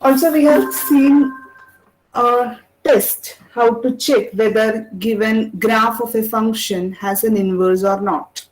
Also, we have seen a test how to check whether given graph of a function has an inverse or not.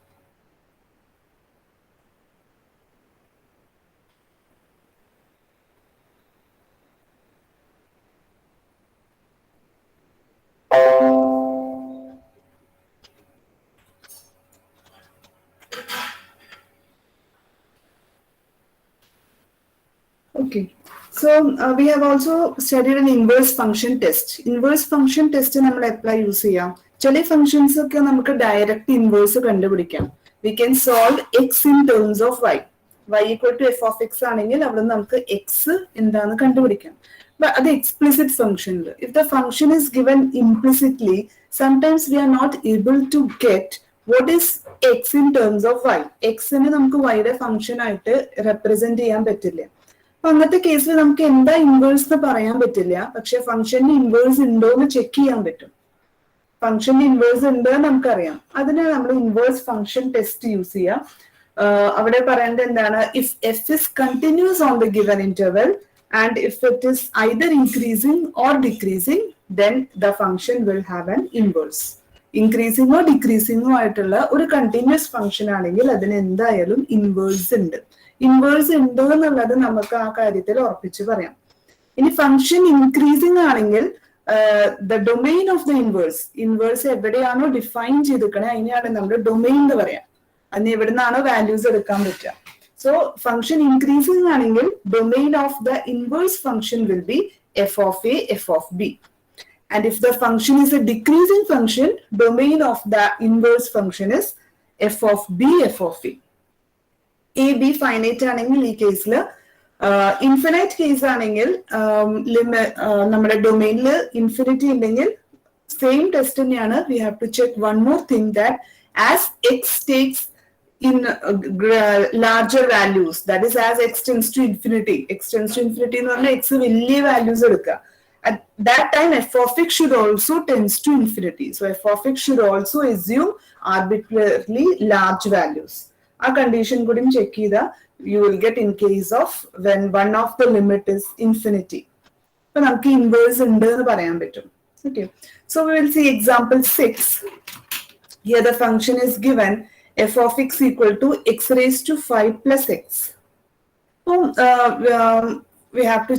Okay. So we have also studied an inverse function test. Inverse function test നമ്മൾ apply use ചെയ്യാം. ചില functions ഒക്കെ നമുക്ക് direct inverse കണ്ടുപിടിക്കാം. We can solve x in terms of y. Y equal to f of x ആണെങ്കിൽ അവിടെ നമുക്ക് x എന്താന്ന് കണ്ടുപിടിക്കാം. But അത് explicit function. If the function is given implicitly, sometimes we are not able to get what is x in terms of y. X നെ നമുക്ക് y യുടെ function ആയിട്ട് represent ചെയ്യാൻ പറ്റില്ല. അപ്പൊ അങ്ങനത്തെ കേസിൽ നമുക്ക് എന്താ ഇൻവേഴ്സ് എന്ന് പറയാൻ പറ്റില്ല, പക്ഷെ ഫംഗ്ഷന്റെ ഇൻവേഴ്സ് ഉണ്ടോ എന്ന് ചെക്ക് ചെയ്യാൻ പറ്റും. ഫംഗ്ഷന്റെ ഇൻവേഴ്സ് ഉണ്ട് എന്ന് നമുക്കറിയാം. അതിന് നമ്മൾ ഇൻവേഴ്സ് ഫംഗ്ഷൻ ടെസ്റ്റ് യൂസ് ചെയ്യാം. അവിടെ പറയേണ്ടത് എന്താണ്? If f is continuous on the given interval and if it is either increasing or decreasing then the function will have an inverse. ഇൻക്രീസിംഗോ ഡിക്രീസിംഗോ ആയിട്ടുള്ള ഒരു കണ്ടിന്യൂസ് ഫംഗ്ഷൻ ആണെങ്കിൽ അതിന് എന്തായാലും ഇൻവേഴ്സ് ഉണ്ട്. ഇൻവേഴ്സ് ഉണ്ടോ എന്നുള്ളത് നമുക്ക് ആ കാര്യത്തിൽ ഉറപ്പിച്ച് പറയാം. ഇനി ഫംഗ്ഷൻ ഇൻക്രീസിംഗ് ആണെങ്കിൽ the domain of the inverse എവിടെയാണോ ഡിഫൈൻ ചെയ്തിരിക്കണേ അതിനെയാണ് നമ്മൾ ഡൊമെയിൻ എന്ന് പറയാം. അതിന് എവിടെ നിന്നാണോ വാല്യൂസ് എടുക്കാൻ പറ്റുക. സോ ഫംഗ്ഷൻ ഇൻക്രീസിംഗ് ആണെങ്കിൽ domain of the inverse function will be F of A, F of B. And if the function is a decreasing function, domain of the inverse function is f of b, f of a. A, B finite ആണെങ്കിൽ ഈ കേസിൽ infinite case ആണെങ്കിൽ നമ്മുടെ ഡൊമെയിനിൽ infinity ഉണ്ടെങ്കിൽ same test തന്നെയാണ്. We have to check one more thing that as X takes in larger values, that is as x tends to infinity എന്ന് പറഞ്ഞാൽ x വലിയ വാല്യൂസ് എടുക്കുക. At that time f of x should also tends to infinity, so f of x should also assume arbitrarily large values. ആ condition കൂടി check ചെയ്താൽ you will get in case of when one of the limit is infinity. അപ്പൊ നമുക്ക് inverse ഉണ്ട് എന്ന് പറയാൻ പറ്റും. Okay, so we will see example 6. Here the function is given f of x equal to x raised to 5 plus x. So we have to,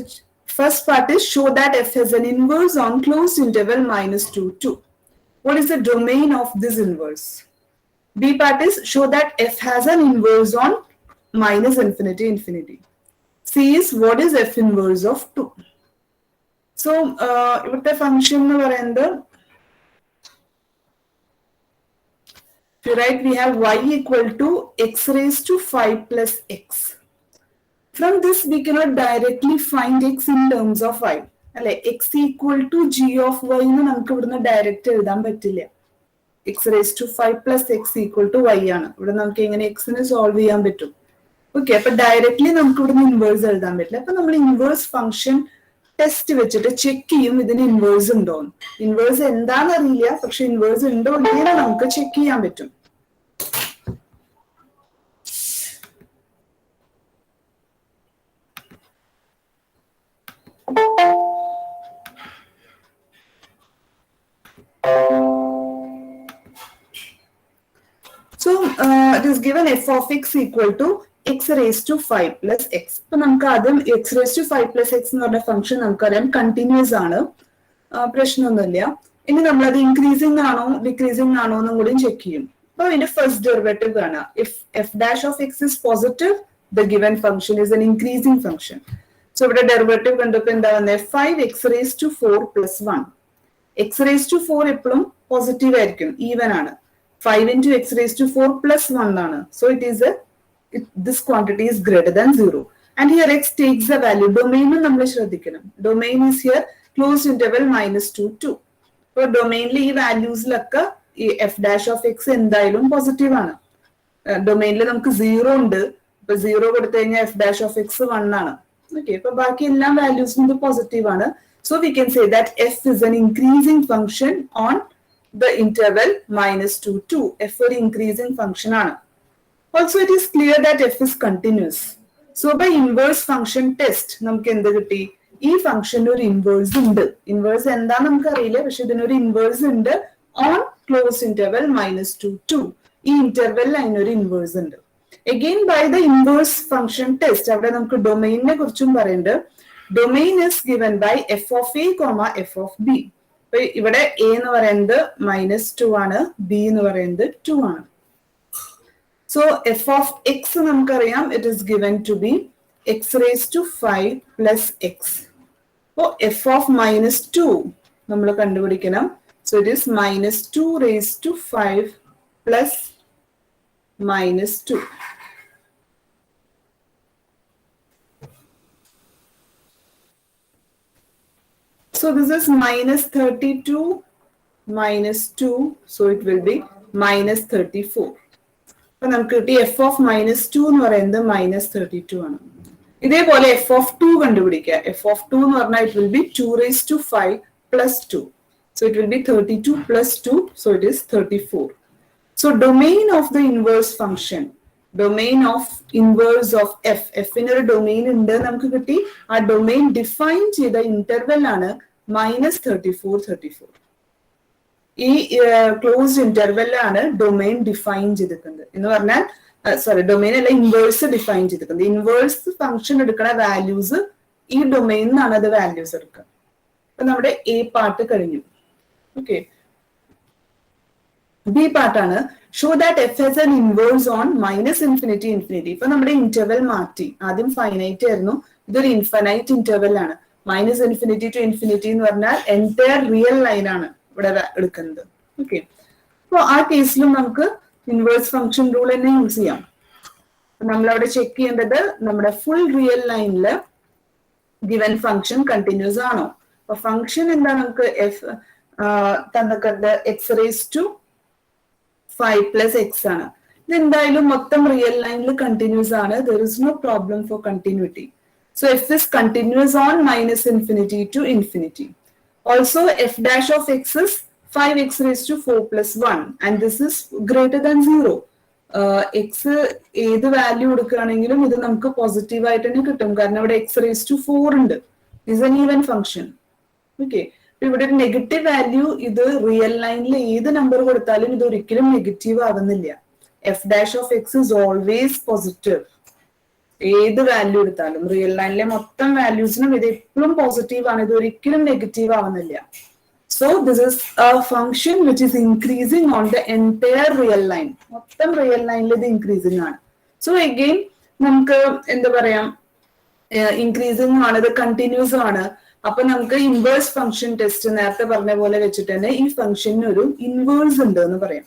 first part is show that f has an inverse on closed interval minus 2, 2. What is the domain of this inverse? B part is show that f has an inverse on minus infinity, infinity. C is what is f inverse of 2. So ഇവിടുത്തെ function എന്ന് പറയുന്നത്, right, we have y equal to x raised to 5 plus x. From this we cannot directly find x in terms of y. അല്ലെ, x equal to g of y എന്ന് നമുക്ക് ഇവിടുന്ന് direct എഴുതാൻ പറ്റില്ല. x raised to 5 plus x equal to y ആണ്. ഇവിടെ നമുക്ക് എങ്ങനെ x നെ സോൾവ് ചെയ്യാൻ പറ്റും? ഓക്കെ, അപ്പൊ ഡയറക്ട്ലി നമുക്ക് ഇവിടുന്ന് ഇൻവേഴ്സ് എഴുതാൻ പറ്റില്ല. അപ്പൊ നമ്മൾ ഇൻവേഴ്സ് ഫംഗ്ഷൻ ടെസ്റ്റ് വെച്ചിട്ട് ചെക്ക് ചെയ്യും ഇതിന് ഇൻവേഴ്സ് ഉണ്ടോന്ന്. ഇൻവേഴ്സ് എന്താണെന്ന് അറിയില്ല, പക്ഷെ ഇൻവേഴ്സ് ഉണ്ടോ ഇല്ലെന്ന് നമുക്ക് ചെക്ക് ചെയ്യാൻ പറ്റും. So it is given f of x equal to x raised to 5 plus x. ഇപ്പൊ നമുക്ക് ആദ്യം x raised to 5 plus x എന്ന് പറഞ്ഞ ഫംഗ്ഷൻ നമുക്കറിയാം കണ്ടിന്യൂസ് ആണ്, പ്രശ്നമൊന്നുമില്ല. ഇനി നമ്മളത് ഇൻക്രീസിംഗ് ആണോ ഡിക്രീസിംഗ് ആണോ എന്നും കൂടി ചെക്ക് ചെയ്യും. അപ്പൊ അതിന്റെ ഫസ്റ്റ് ഡെറിവേറ്റീവ് കാണാം. If F dash of x is positive the given function is an increasing function. So ഇവിടെ ഡെറിവേറ്റീവ് കണ്ടപ്പോൾ എന്താ വന്നത്? 5x raised to 4 plus 1. x raised to 4 എപ്പോഴും പോസിറ്റീവ് ആയിരിക്കും, ഈവൻ ആണ്. 5 into x raised to 4 plus 1 ആണ്. So it is this quantity is greater than 0. And here x takes the value. Domain നമ്മൾ ശ്രദ്ധിക്കണം. Domain is here closed interval minus 2, 2. So domainൽ ഈ വാല്യൂസിലൊക്കെ ഈ f dash of x എന്തായാലും positive ആണ്. ഡൊമെയിനിൽ നമുക്ക് 0 ഉണ്ട്. ഇപ്പൊ 0 കൊടുത്തു കഴിഞ്ഞാൽ f dash of x 1 ആണ്. ഓക്കെ, ഇപ്പൊ ബാക്കി എല്ലാ വാല്യൂസിനും ഇത് പോസിറ്റീവ് ആണ്. So we can say that f is an increasing function on the interval minus 2, 2. f ഒരു increasing function ആണ്. Also it is clear that f is continuous. So by inverse function test നമുക്ക് എന്ത് കിട്ടി? ഈ ഫംഗ്ഷന് ഒരു inverse ഉണ്ട്. Inverse എന്താന്ന് നമുക്കറിയില്ല, പക്ഷെ ഇതിനൊരു ഇൻവേഴ്സ് ഉണ്ട് ഓൺ ക്ലോസ് ഇന്റർവെൽ -2 to. ഈ ഇന്റർവെൽ അതിനൊരു ഇൻവേഴ്സ് ഉണ്ട്. Again by the inverse function test, അവിടെ നമുക്ക് ഡൊമൈനിനെ കുറിച്ചും പറയുന്നുണ്ട്. Domain is given by F of A comma F of B. അപ്പൊ ഇവിടെ എ എന്ന് പറയുന്നത് -2 ആണ്, ബി എന്ന് പറയുന്നത് 2 ആണ്. സോ എഫ് ഓഫ് എക്സ് നമുക്കറിയാം, it is given to be x⁵5 plus x. അപ്പോ എഫ് ഓഫ് -2 നമ്മൾ കണ്ടുപിടിക്കണം. So it is -2⁵5 plus -2. So this is -32 -2, so it will be -34. അപ്പൊ നമുക്ക് കിട്ടി എഫ് ഓഫ് -2 എന്ന് പറയുന്നത് -32 ആണ്. ഇതേപോലെ എഫ് ഓഫ് 2 കണ്ടുപിടിക്കുക. എഫ് ഓഫ് 2 എന്ന് പറഞ്ഞാൽ it will be 2⁵5 plus 2. So it will be 32 plus 2, so it is 34. So domain of the inverse function, domain of inverse of f, f in ഒരു domain ഉണ്ട് നമുക്ക് കിട്ടി. ആ ഡൊമെയിൻ ഡിഫൈൻ ചെയ്ത interval ആണ് -34 34. ഈ ക്ലോസ്ഡ് ഇന്റർവെല്ലാണ് ഡൊമെയിൻ ഡിഫൈൻ ചെയ്തിരിക്കുന്നത് എന്ന് പറഞ്ഞാൽ, സോറി ഡൊമെയിൻ അല്ല, ഇൻവേഴ്സ് ഡിഫൈൻ ചെയ്തിരിക്കുന്നത്. ഇൻവേഴ്സ് ഫംഗ്ഷൻ എടുക്കുന്ന വാല്യൂസ് ഈ ഡൊമെയിനാണ് അത് വാല്യൂസ് എടുക്കുക. അപ്പൊ നമ്മുടെ എ പാർട്ട് കഴിഞ്ഞു. ഓക്കെ, ബി പാർട്ടാണ് show that F has an inverse on -∞ infinity. ഇപ്പൊ നമ്മുടെ ഇന്റർവെൽ മാറ്റി, ആദ്യം ഫൈനൈറ്റ് ആയിരുന്നു, ഇതൊരു ഇൻഫിനൈറ്റ് ഇന്റർവെൽ ആണ്. -∞ to ∞ എന്ന് പറഞ്ഞാൽ എൻറ്റയർ റിയൽ ലൈൻ ആണ് ഇവിടെ എടുക്കുന്നത്. ഓക്കെ, അപ്പൊ ആ കേസിലും നമുക്ക് ഇൻവേഴ്സ് ഫംഗ്ഷൻ റൂൾ തന്നെ യൂസ് ചെയ്യാം. നമ്മളവിടെ ചെക്ക് ചെയ്യേണ്ടത് നമ്മുടെ ഫുൾ റിയൽ ലൈനില് ഗിവൻ ഫംഗ്ഷൻ കണ്ടിന്യൂസ് ആണോ. അപ്പൊ ഫംഗ്ഷൻ എന്താ, നമുക്ക് എഫ് തന്നിട്ടുണ്ട് x⁵5 plus x ആണ്. ഇത് എന്തായാലും മൊത്തം റിയൽ ലൈനിൽ കണ്ടിന്യൂസ് ആണ്. There is no problem for continuity. So f is continuous on -∞ to ∞. Also f dash of x is 5x⁴ plus 1 and this is greater than 0. x ഏത് value എടുക്കുകയാണെങ്കിലും ഇത് നമുക്ക് positive ആയിട്ട് തന്നെ കിട്ടും, കാരണം ഇവിടെ x⁴ ഉണ്ട്. Is an even function. Okay, ഇവിടെ ഒരു നെഗറ്റീവ് വാല്യൂ, ഇത് റിയൽ ലൈനിൽ ഏത് നമ്പർ കൊടുത്താലും ഇത് ഒരിക്കലും നെഗറ്റീവ് ആവുന്നില്ല. F dash of x is always positive. ഏത് വാല്യൂ എടുത്താലും റിയൽ ലൈനിലെ മൊത്തം വാല്യൂസിനും ഇത് എപ്പോഴും പോസിറ്റീവ് ആണ്, ഇത് ഒരിക്കലും നെഗറ്റീവ് ആവുന്നില്ല. So this is A function which is increasing on the entire real line. മൊത്തം റിയൽ ലൈനിൽ ഇത് ഇൻക്രീസിങ് ആണ്. സോ അഗെയിൻ നമുക്ക് എന്താ പറയാ, ഇൻക്രീസിങ് ആണ്, ഇത് കണ്ടിന്യൂസ് ആണ്. അപ്പൊ നമുക്ക് ഇൻവേഴ്സ് ഫംഗ്ഷൻ ടെസ്റ്റ് നേരത്തെ പറഞ്ഞ പോലെ വെച്ചിട്ട് തന്നെ ഈ ഫംഗ്ഷന് ഒരു ഇൻവേഴ്സ് ഉണ്ട് എന്ന് പറയാം.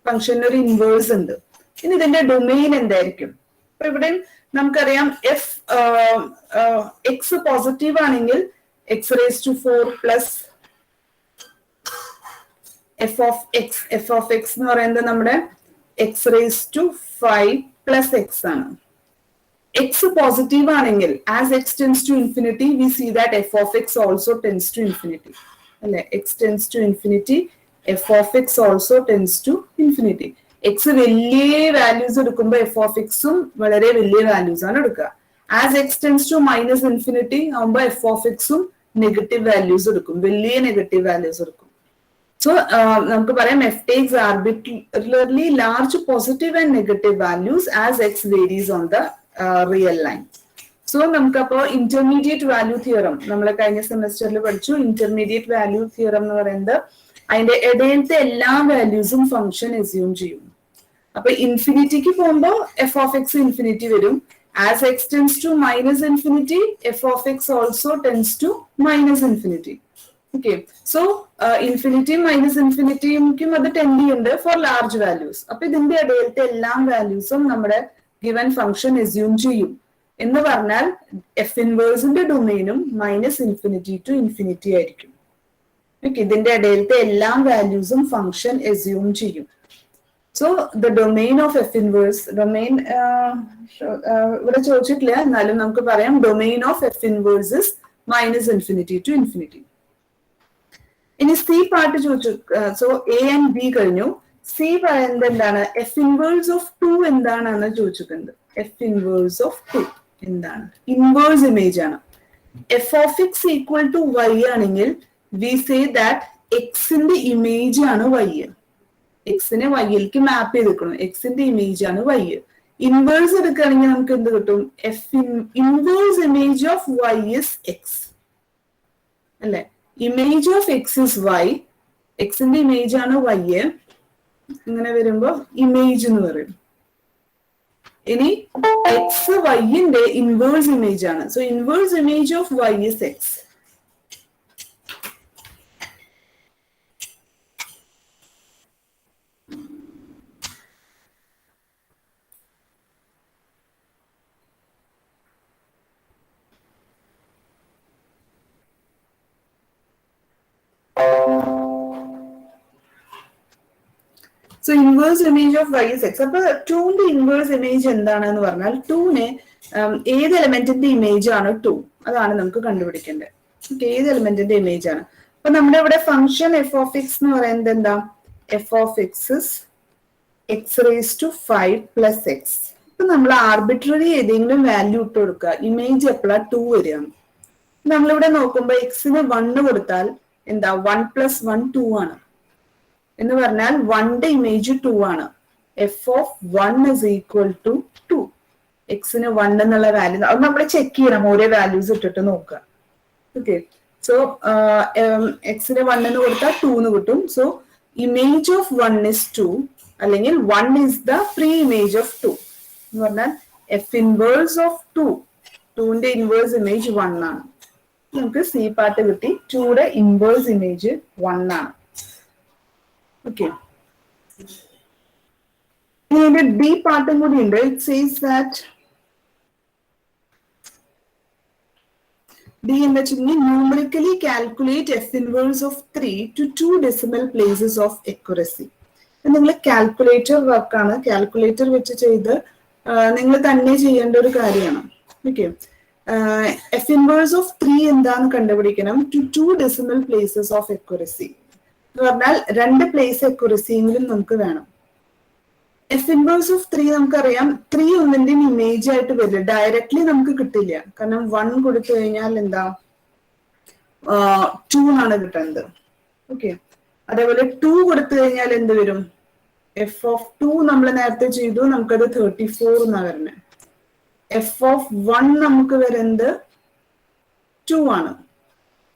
ഫംഗ്ഷന് ഒരു ഇൻവേഴ്സ് ഉണ്ട്. ഇനി ഇതിന്റെ ഡൊമെയിൻ എന്തായിരിക്കും? അപ്പൊ ഇവിടെ നമുക്കറിയാം എഫ് എക്സ് പോസിറ്റീവ് ആണെങ്കിൽ x⁴ plus F of X എന്ന് പറയുന്നത് നമ്മുടെ x⁵5 plus x ആണ്. എക്സ് പോസിറ്റീവ് ആണെങ്കിൽ as x tends to infinity we see that f of x also tends to infinity. അല്ലെ, x tends to infinity, f of x also tends to infinity. X വലിയ values എടുക്കുമ്പോൾ f of എക്സും വളരെ വലിയ values ആണ് എടുക്കുക. As x tends to -∞ ആകുമ്പോൾ f of എക്സും നെഗറ്റീവ് വാല്യൂസ് എടുക്കും, വലിയ നെഗറ്റീവ് വാല്യൂസ് എടുക്കും. സോ നമുക്ക് പറയാം f takes arbitrarily large positive and negative values as x varies on the real line. So നമുക്കപ്പോ ഇന്റർമീഡിയറ്റ് വാല്യൂ തിയറം നമ്മൾ കഴിഞ്ഞ സെമസ്റ്ററിൽ പഠിച്ചു. ഇന്റർമീഡിയറ്റ് വാല്യൂ തിയറം എന്ന് പറയുന്നത് അതിന്റെ ഇടയിലത്തെ എല്ലാ വാല്യൂസും ഫംഗ്ഷൻ അസ്യൂം ചെയ്യും. അപ്പൊ ഇൻഫിനിറ്റിക്ക് പോകുമ്പോ എഫ് ഓഫ് എക്സ് ഇൻഫിനിറ്റി വരും. As x tends to -∞, f of x also tends to -∞. Okay, so ഇൻഫിനിറ്റിയും -∞ അത് ടെൻഡ് ചെയ്യുന്നുണ്ട് ഫോർ ലാർജ് വാല്യൂസ്. അപ്പൊ ഇതിന്റെ ഇടയിലത്തെ എല്ലാ വാല്യൂസും നമ്മുടെ ഗിവൻ ഫംഗ്ഷൻ അസ്യൂം ചെയ്യും. എന്ന് പറഞ്ഞാൽ എഫ് ഇൻവേഴ്സിന്റെ ഡൊമെയിനും -∞ to ∞ ആയിരിക്കും. ഓക്കെ, ഇതിന്റെ ഇടയിലത്തെ എല്ലാ വാല്യൂസും ഫംഗ്ഷൻ അസ്യൂം ചെയ്യും. So the domain of F inverse, domain ഇവിടെ ചോദിച്ചിട്ടില്ല, എന്നാലും നമുക്ക് പറയാം domain of F inverse is -∞ to ∞. ഇനി സി പാർട്ട് ചോദിച്ചു. സോ എ ആൻഡ് ബി കഴിഞ്ഞു. സി പറയുന്നത് എന്താണ്? എഫ് ഇൻവേഴ്സ് ഓഫ് 2 എന്താണെന്ന് ചോദിച്ചിട്ടുണ്ട്. എഫ് ഇൻവേഴ്സ് ഓഫ് 2 എന്താണ്? ഇൻവേഴ്സ് ഇമേജ് ആണ്. F of X equal to Y ആണെങ്കിൽ വി സേ ദാറ്റ് എക്സിന്റെ ഇമേജ് ആണ് വൈ. എക്സിനെ വൈയിലേക്ക് മാപ്പ് ചെയ്തിരിക്കണം. എക്സിന്റെ ഇമേജ് ആണ് വൈ. ഇൻവേഴ്സ് എടുക്കുകയാണെങ്കിൽ നമുക്ക് എന്ത് കിട്ടും? F inverse image of y is x അല്ലെ. Image of x is y. എക്സിന്റെ ഇമേജ് ആണ് വൈ. ഇങ്ങനെ വരുമ്പോ ഇമേജ് എന്ന് പറയും. ഇനി എക്സ് വൈന്റെ ഇൻവേഴ്സ് ഇമേജ് ആണ്. So inverse image of y is x. So inverse image of y is x. അപ്പൊ 2ന്റെ ഇൻവേഴ്സ് ഇമേജ് എന്താണെന്ന് പറഞ്ഞാൽ 2നെ ഏത് എലമെന്റിന്റെ ഇമേജ് ആണ് 2 അതാണ് നമുക്ക് കണ്ടുപിടിക്കേണ്ടത്. ഓക്കെ, ഏത് എലമെന്റിന്റെ ഇമേജ് ആണ്. അപ്പൊ നമ്മുടെ ഇവിടെ ഫംഗ്ഷൻ എഫ് ഓഫ് എക്സ് എന്ന് പറയുന്നത് എന്താ? F of X X raise to 5 plus X. ഇപ്പൊ നമ്മൾ ആർബിട്രറി ഏതെങ്കിലും വാല്യൂ ഇട്ട് കൊടുക്കുക. ഇമേജ് എപ്പോഴാ 2 വരികയാണ്. നമ്മളിവിടെ നോക്കുമ്പോ എക്സിന് 1 കൊടുത്താൽ എന്താ 1 പ്ലസ് 1 2 ആണ് എന്ന് പറഞ്ഞാൽ 1ന്റെ ഇമേജ് 2 ആണ്. F of 1 is equal to 2. എക്സിന് 1 എന്നുള്ള വാല്യൂ അത് നമ്മൾ ചെക്ക് ചെയ്യണം. ഓരോ വാല്യൂസ് ഇട്ടിട്ട് നോക്കുക. ഓക്കെ, സോ എക്സിന് 1 എന്ന് കൊടുത്താൽ 2 എന്ന് കിട്ടും. സോ ഇമേജ് ഓഫ് 1 ഇസ് 2 അല്ലെങ്കിൽ 1 is the pre image of 2 എന്ന് പറഞ്ഞാൽ എഫ് ഇൻവേഴ്സ് ഓഫ് 2ന്റെ ഇൻവേഴ്സ് ഇമേജ് 1 ആണ്. നമുക്ക് സി പാർട്ട് കിട്ടി. 2യുടെ ഇൻവേഴ്സ് ഇമേജ് 1 ആണ്. ഓക്കെ, ഇതിന്റെ ഡി പാർട്ടും കൂടി ഉണ്ട്. ഇറ്റ് സേസ് ദാറ്റ് ഡി എന്താ വെച്ചിട്ടുണ്ടെങ്കിൽ numerically calculate F inverse of 3 to 2 decimal places of accuracy. നിങ്ങൾ കാൽക്കുലേറ്റർ വർക്കാണ്. കാൽക്കുലേറ്റർ വെച്ച് ചെയ്ത് നിങ്ങൾ തന്നെ ചെയ്യേണ്ട ഒരു കാര്യമാണ്. ഓക്കെ, എഫ് ഇൻവേഴ്സ് ഓഫ് 3 എന്താന്ന് കണ്ടുപിടിക്കണം. to 2 decimal places of accuracy എന്ന് പറഞ്ഞാൽ 2 പ്ലേസ് അക്യുറസിയെങ്കിലും നമുക്ക് വേണം. എഫ് ഇൻവേഴ്സ് ഓഫ് 3 നമുക്കറിയാം 3 ഒന്നിന്റെയും ഇമേജ് ആയിട്ട് വരില്ല. ഡയറക്ട്ലി നമുക്ക് കിട്ടില്ല. കാരണം 1 കൊടുത്തു കഴിഞ്ഞാൽ എന്താ 2 ആണ് കിട്ടുന്നത്. ഓക്കെ, അതേപോലെ 2 കൊടുത്തു കഴിഞ്ഞാൽ എന്ത് വരും? എഫ് ഓഫ് 2 നമ്മൾ നേരത്തെ ചെയ്തു, നമുക്കത് 34 എന്നാ വരുന്നത്. എഫ് ഓഫ് 1 നമുക്ക് വരുന്നത് 2 ആണ്.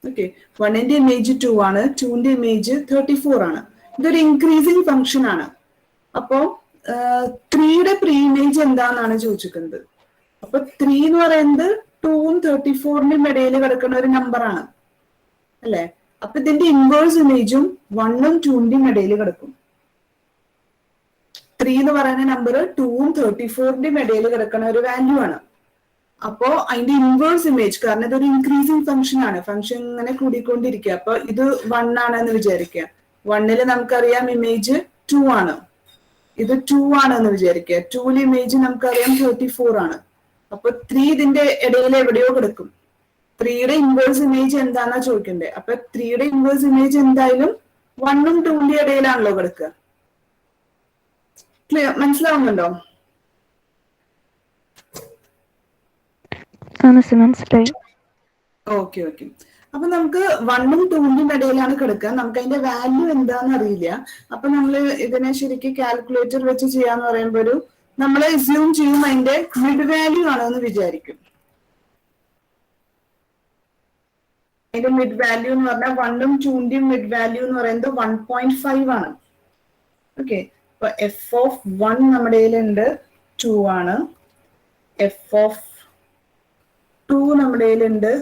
ഓക്കെ, 1ന്റെ ഇമേജ് 2 ആണ്, 2ന്റെ ഇമേജ് 34 ആണ്. ഇതൊരു ഇൻക്രീസിങ് ഫംഗ്ഷൻ ആണ്. അപ്പോ 3യുടെ പ്രീ ഇമേജ് എന്താണെന്നാണ് ചോദിച്ചിരിക്കുന്നത്. അപ്പൊ 3 എന്ന് പറയുന്നത് 2ഉം 34ന്റെയും ഇടയിൽ കിടക്കുന്ന ഒരു നമ്പർ ആണ് അല്ലെ. അപ്പൊ ഇതിന്റെ ഇൻവേഴ്സ് ഇമേജും 1ഉം 2ന്റെയും ഇടയിൽ കിടക്കും. 3 എന്ന് പറയുന്ന നമ്പർ 2ഉം 34ന്റെയും ഇടയിൽ കിടക്കുന്ന ഒരു വാല്യൂ ആണ്. അപ്പോ അതിന്റെ ഇൻവേഴ്സ് ഇമേജ്, കാരണം ഇതൊരു ഇൻക്രീസിങ് ഫംഗ്ഷൻ ആണ്. ഫംഗ്ഷൻ ഇങ്ങനെ കൂടിക്കൊണ്ടിരിക്കുക. അപ്പൊ ഇത് 1 ആണെന്ന് വിചാരിക്കുക. 1ല് നമുക്കറിയാം ഇമേജ് 2 ആണ്. ഇത് 2 ആണെന്ന് വിചാരിക്കുക. 2ല് ഇമേജ് നമുക്കറിയാം 34 ആണ്. അപ്പൊ 3 ഇതിന്റെ ഇടയിൽ എവിടെയോ കിടക്കും. 3യുടെ ഇൻവേഴ്സ് ഇമേജ് എന്താന്നാ ചോദിക്കണ്ടേ. അപ്പൊ 3യുടെ ഇൻവേഴ്സ് ഇമേജ് എന്തായാലും 1ഉം 2ന്റെ ഇടയിലാണല്ലോ കിടക്കുക. ക്ലിയർ? മനസ്സിലാവുന്നുണ്ടോ? മനസ്സിലായി. Okay okay. അപ്പൊ നമുക്ക് 1ഉം 2ന്റെയും ഇടയിലാണ് കിടക്കുക. നമുക്ക് അതിന്റെ വാല്യൂ എന്താന്ന് അറിയില്ല. അപ്പൊ നമ്മൾ ഇതിനെ ശരിക്കും കാൽക്കുലേറ്റർ വെച്ച് ചെയ്യാന്ന് പറയുമ്പോൾ നമ്മൾ അസ്യൂം ചെയ്യും അതിന്റെ മിഡ് വാല്യൂ ആണെന്ന് വിചാരിക്കും. അതിന്റെ മിഡ് വാല്യൂ എന്ന് പറഞ്ഞാൽ 1ഉം 2ന്റെയും മിഡ് വാല്യൂ എന്ന് പറയുന്നത് 1.5 ആണ്. ഓക്കെ, അപ്പൊ എഫ് ഓഫ് 1 നമ്മുടെ കയ്യിലുണ്ട് 2 ആണ്. എഫ് ഓഫ് 2 നമ്മുടെ കയ്യിലുണ്ട്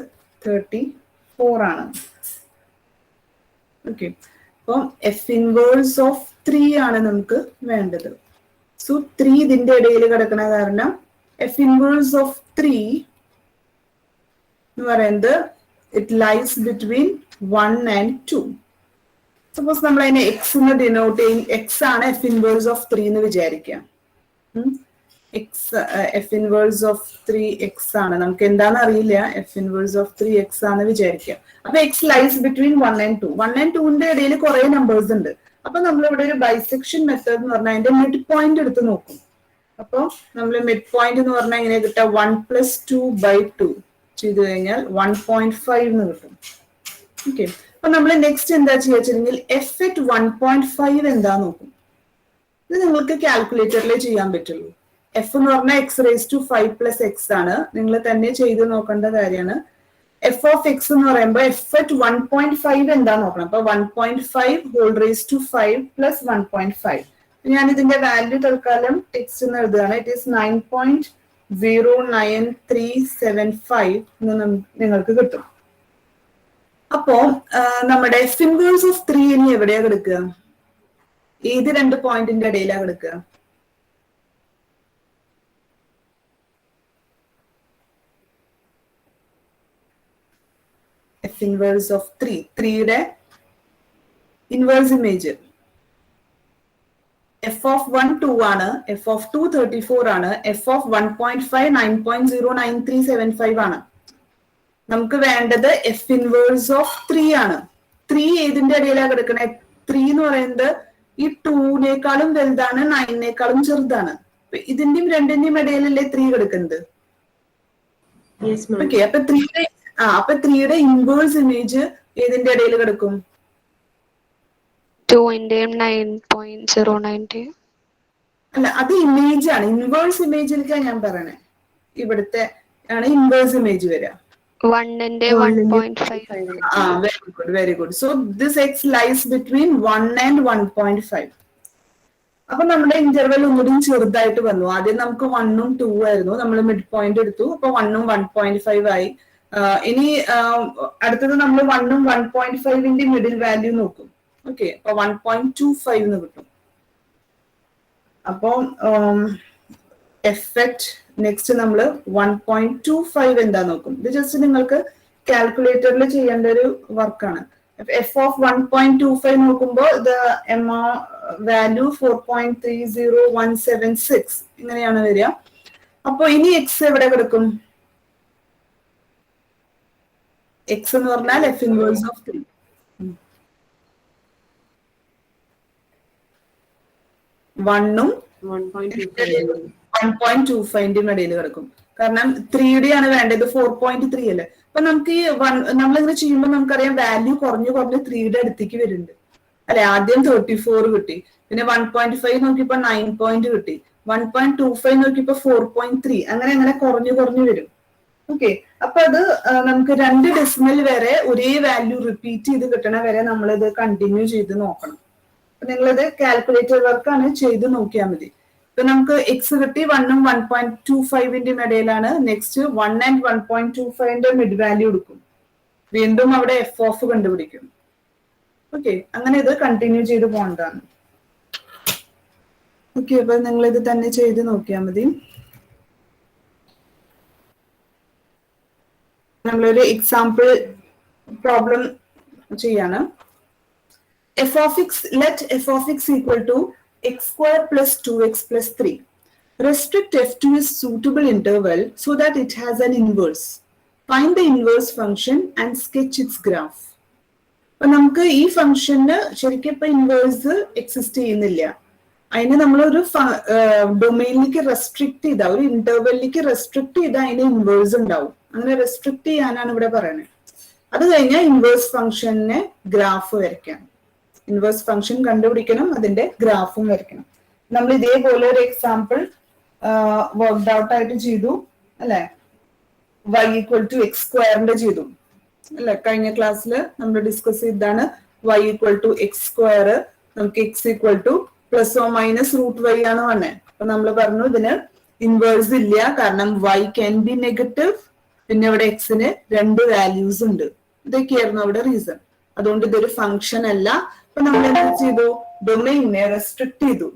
34 ആണ്. ഓക്കെ, അപ്പം എഫ് ഇൻവേഴ്സ് ഓഫ് 3 ആണ് നമുക്ക് വേണ്ടത്. സോ 3 ഇതിന്റെ ഇടയിൽ കിടക്കുന്ന കാരണം എഫ് ഇൻവേഴ്സ് ഓഫ് 3 എന്ന് പറയുന്നത് it lies between 1 and 2. Suppose നമ്മൾ അതിനെ എക്സ് എന്ന് ഡിനോട്ട് ചെയ്യും. എക്സ് ആണ് എഫ് ഇൻവേഴ്സ് ഓഫ് 3 എന്ന് വിചാരിക്കാം. X F inverse of 3 X ആണ്. നമുക്ക് എന്താണെന്ന് അറിയില്ല. എഫ് ഇൻവേഴ്സ് ഓഫ് 3 എക്സ് ആണ് വിചാരിക്കുക. അപ്പൊ X lies between 1 and 2. 1 and 2ന്റെ ഇടയിൽ കുറെ നമ്പേഴ്സ് ഉണ്ട്. അപ്പൊ നമ്മൾ ഇവിടെ ഒരു ബൈസെക്ഷൻ മെത്തേഡ് എന്ന് പറഞ്ഞാൽ അതിന്റെ മിഡ് പോയിന്റ് എടുത്ത് നോക്കും. അപ്പൊ നമ്മൾ മിഡ് പോയിന്റ് എന്ന് പറഞ്ഞാൽ ഇങ്ങനെ കിട്ടുക 1 + 2/2. ചെയ്തു കഴിഞ്ഞാൽ 1.5 എന്ന് കിട്ടും. ഓക്കെ, അപ്പൊ നമ്മൾ നെക്സ്റ്റ് എന്താ ചെയ്യുക എഫ് അറ്റ് 1.5 എന്താ നോക്കും. ഇത് നിങ്ങൾക്ക് കാൽക്കുലേറ്ററിലേ ചെയ്യാൻ പറ്റുള്ളൂ. എഫ് എന്ന് പറഞ്ഞാൽ x raise to 5 plus x ആണ്. നിങ്ങൾ തന്നെ ചെയ്ത് നോക്കേണ്ട കാര്യമാണ്. എഫ് ഓഫ് എക്സ് എന്ന് പറയുമ്പോൾ എഫ് അറ്റ് 1.5 എന്താ നോക്കണം. അപ്പൊ 1.5 ഹോൾ റേസ് ടു 5 പ്ലസ് 1.5. ഞാൻ ഇതിന്റെ വാല്യൂ തൽക്കാലം ടെക്സ്റ്റ് എന്ന് എഴുതുകയാണ്. ഇറ്റ് ഈസ് 9.09375 എന്ന് നിങ്ങൾക്ക് കിട്ടും. അപ്പോ നമ്മുടെ എഫ് ഇൻവേഴ്സ് ഓഫ് 3 ഇനി എവിടെയാ കിടക്കുക? ഏത് രണ്ട് പോയിന്റിന്റെ ഇടയിലാണ് കിടക്കുക? എഫ് ഇൻവേഴ്സ് ഓഫ് 3യുടെ ഇൻവേഴ്സ് ഇമേജ് എഫ് ഓഫ് 1 2 ആണ്, എഫ് ഓഫ് 2 34 ആണ്, എഫ് ഓഫ് 1.5 9.09375 ആണ്. നമുക്ക് വേണ്ടത് എഫ് ഇൻവേഴ്സ് ഓഫ് 3 ആണ്. 3 ഏതിന്റെ ഇടയിലാണ് കിടക്കണേ? 3 എന്ന് പറയുന്നത് ഈ 2-നേക്കാളും വലുതാണ്, 9-നേക്കാളും ചെറുതാണ്. ഇതിന്റെയും രണ്ടിന്റെയും ഇടയിലല്ലേ 3 കിടക്കുന്നത്? ഓക്കെ, അപ്പൊ 3യുടെ ഇൻവേഴ്സ് ഇമേജ് ഏതിന്റെ ഇടയിൽ കിടക്കും? 2-ന്റെയും 9.090. അല്ല, അത് ഇമേജ് ആണ്. ഇൻവേഴ്സ് ഇമേജിലേക്കാണ് ഞാൻ പറയണേ. ഇവിടുത്തെ ആണ് ഇൻവേഴ്സ് ഇമേജ് വരിക. 1-ന്റെ 1.5. Very good. So this x lies between 1 and 1.5. അപ്പൊ നമ്മുടെ ഇന്റർവെൽ ഒന്നുകൂടി ചെറുതായിട്ട് വന്നു. ആദ്യം നമുക്ക് 1ഉം 2 ആയിരുന്നു. നമ്മൾ മിഡ് പോയിന്റ് എടുത്തു. അപ്പൊ 1ഉം 1.5 ആയി. ഇനി അടുത്തത് നമ്മൾ 1ഉം 1.5ന്റെ മിഡിൽ വാല്യൂ നോക്കും. ഓക്കെ, അപ്പൊ 1.25 എന്ന് കിട്ടും. അപ്പൊ എഫക്ട് നെക്സ്റ്റ് നമ്മൾ 1.25 എന്താ നോക്കും. ഇത് ജസ്റ്റ് നിങ്ങൾക്ക് കാൽക്കുലേറ്ററിൽ ചെയ്യേണ്ട ഒരു വർക്കാണ്. എഫ് ഓഫ് 1.25 നോക്കുമ്പോൾ ഇത് വാല്യൂ 4.30176 ഇങ്ങനെയാണ് വരിക. അപ്പൊ ഇനി എക്സ് എവിടെ കിടക്കും? എക്സ് എന്ന് പറഞ്ഞാൽ എഫ് ഇൻവേഴ്സ് ഓഫ് 3. 1ഉം 1.25ന്റെ ഇടയിൽ കിടക്കും. കാരണം 3യുടെ ആണ് വേണ്ടത്, 4.3 അല്ലേ. അപ്പൊ നമുക്ക് ഈ നമ്മളിങ്ങനെ ചെയ്യുമ്പോൾ നമുക്കറിയാം വാല്യൂ കുറഞ്ഞു 3യുടെ അടുത്തേക്ക് വരുന്നുണ്ട് അല്ലെ. ആദ്യം 34 കിട്ടി, പിന്നെ 1.5 നോക്കിയപ്പോ 9 പോയിന്റ് കിട്ടി, 1.25 നോക്കിയപ്പോ 4.3, അങ്ങനെ കുറഞ്ഞു വരും. ഓക്കെ, അപ്പൊ അത് നമുക്ക് 2 ഡെസിമൽ വരെ ഒരേ വാല്യൂ റിപ്പീറ്റ് ചെയ്ത് കിട്ടണ വരെ നമ്മളിത് കണ്ടിന്യൂ ചെയ്ത് നോക്കണം. അപ്പൊ നിങ്ങളിത് കാൽക്കുലേറ്റർ വർക്കാണ്, ചെയ്ത് നോക്കിയാൽ മതി. ഇപ്പൊ നമുക്ക് എക്സ് കിട്ടി, 1ഉം 1.25ന്റെ ഇടയിലാണ്. നെക്സ്റ്റ് 1 and 1.25ന്റെ മിഡ് വാല്യൂ എടുക്കും. വീണ്ടും അവിടെ എഫ് ഓഫ് കണ്ടുപിടിക്കും. ഓക്കെ, അങ്ങനെ ഇത് കണ്ടിന്യൂ ചെയ്ത് പോകേണ്ടതാണ്. ഓക്കെ, അപ്പൊ നിങ്ങൾ ഇത് തന്നെ ചെയ്ത് നോക്കിയാൽ മതി. നമ്മളൊരു എക്സാമ്പിൾ പ്രോബ്ലം ചെയ്യാണ്. f of x, let f of x equal to x square plus 2x plus 3. Restrict f to a suitable interval so that it has an inverse. Find the inverse function and sketch its graph. അപ്പൊ നമുക്ക് ഈ ഫംഗ്ഷന് ശരിക്കും ഇപ്പൊ inverse exist ചെയ്യുന്നില്ല. അതിന് നമ്മളൊരു ഡൊമൈനിലേക്ക് restrict ചെയ്ത, ഒരു ഇന്റർവെല്ലിലേക്ക് റെസ്ട്രിക്ട് ചെയ്താൽ അതിന് ഇൻവേഴ്സ് ഉണ്ടാവും. അങ്ങനെ റെസ്ട്രിക്ട് ചെയ്യാനാണ് ഇവിടെ പറയുന്നത്. അത് കഴിഞ്ഞാൽ ഇൻവേഴ്സ് ഫംഗ്ഷന് ഗ്രാഫ് വരയ്ക്കാം. ഇൻവേഴ്സ് ഫംഗ്ഷൻ കണ്ടുപിടിക്കണം, അതിന്റെ ഗ്രാഫും വരയ്ക്കണം. നമ്മൾ ഇതേപോലെ ഒരു എക്സാമ്പിൾ വർക്ക്ഡ് ഔട്ട് ആയിട്ട് ചെയ്തു അല്ലെ. y ഈക്വൽ ടു എക്സ് സ്ക്വയറിന്റെ ചെയ്തു അല്ലെ. കഴിഞ്ഞ ക്ലാസ്സിൽ നമ്മൾ ഡിസ്കസ് ചെയ്താണ് y equal to x square. നമുക്ക് x equal to plus or minus root y ആണ് വന്നെ. അപ്പൊ നമ്മൾ പറഞ്ഞു ഇതിന് ഇൻവേഴ്സ് ഇല്ല, കാരണം y ക്യാൻ ബി നെഗറ്റീവ്, പിന്നെ ഇവിടെ എക്സിന് 2 വാല്യൂസ് ഉണ്ട്. ഇതൊക്കെയായിരുന്നു അവിടെ റീസൺ. അതുകൊണ്ട് ഇതൊരു ഫംഗ്ഷൻ അല്ല. അപ്പൊ നമ്മൾ എന്താ ചെയ്തു? ഡൊമൈനെ റെസ്ട്രിക്ട് ചെയ്തു.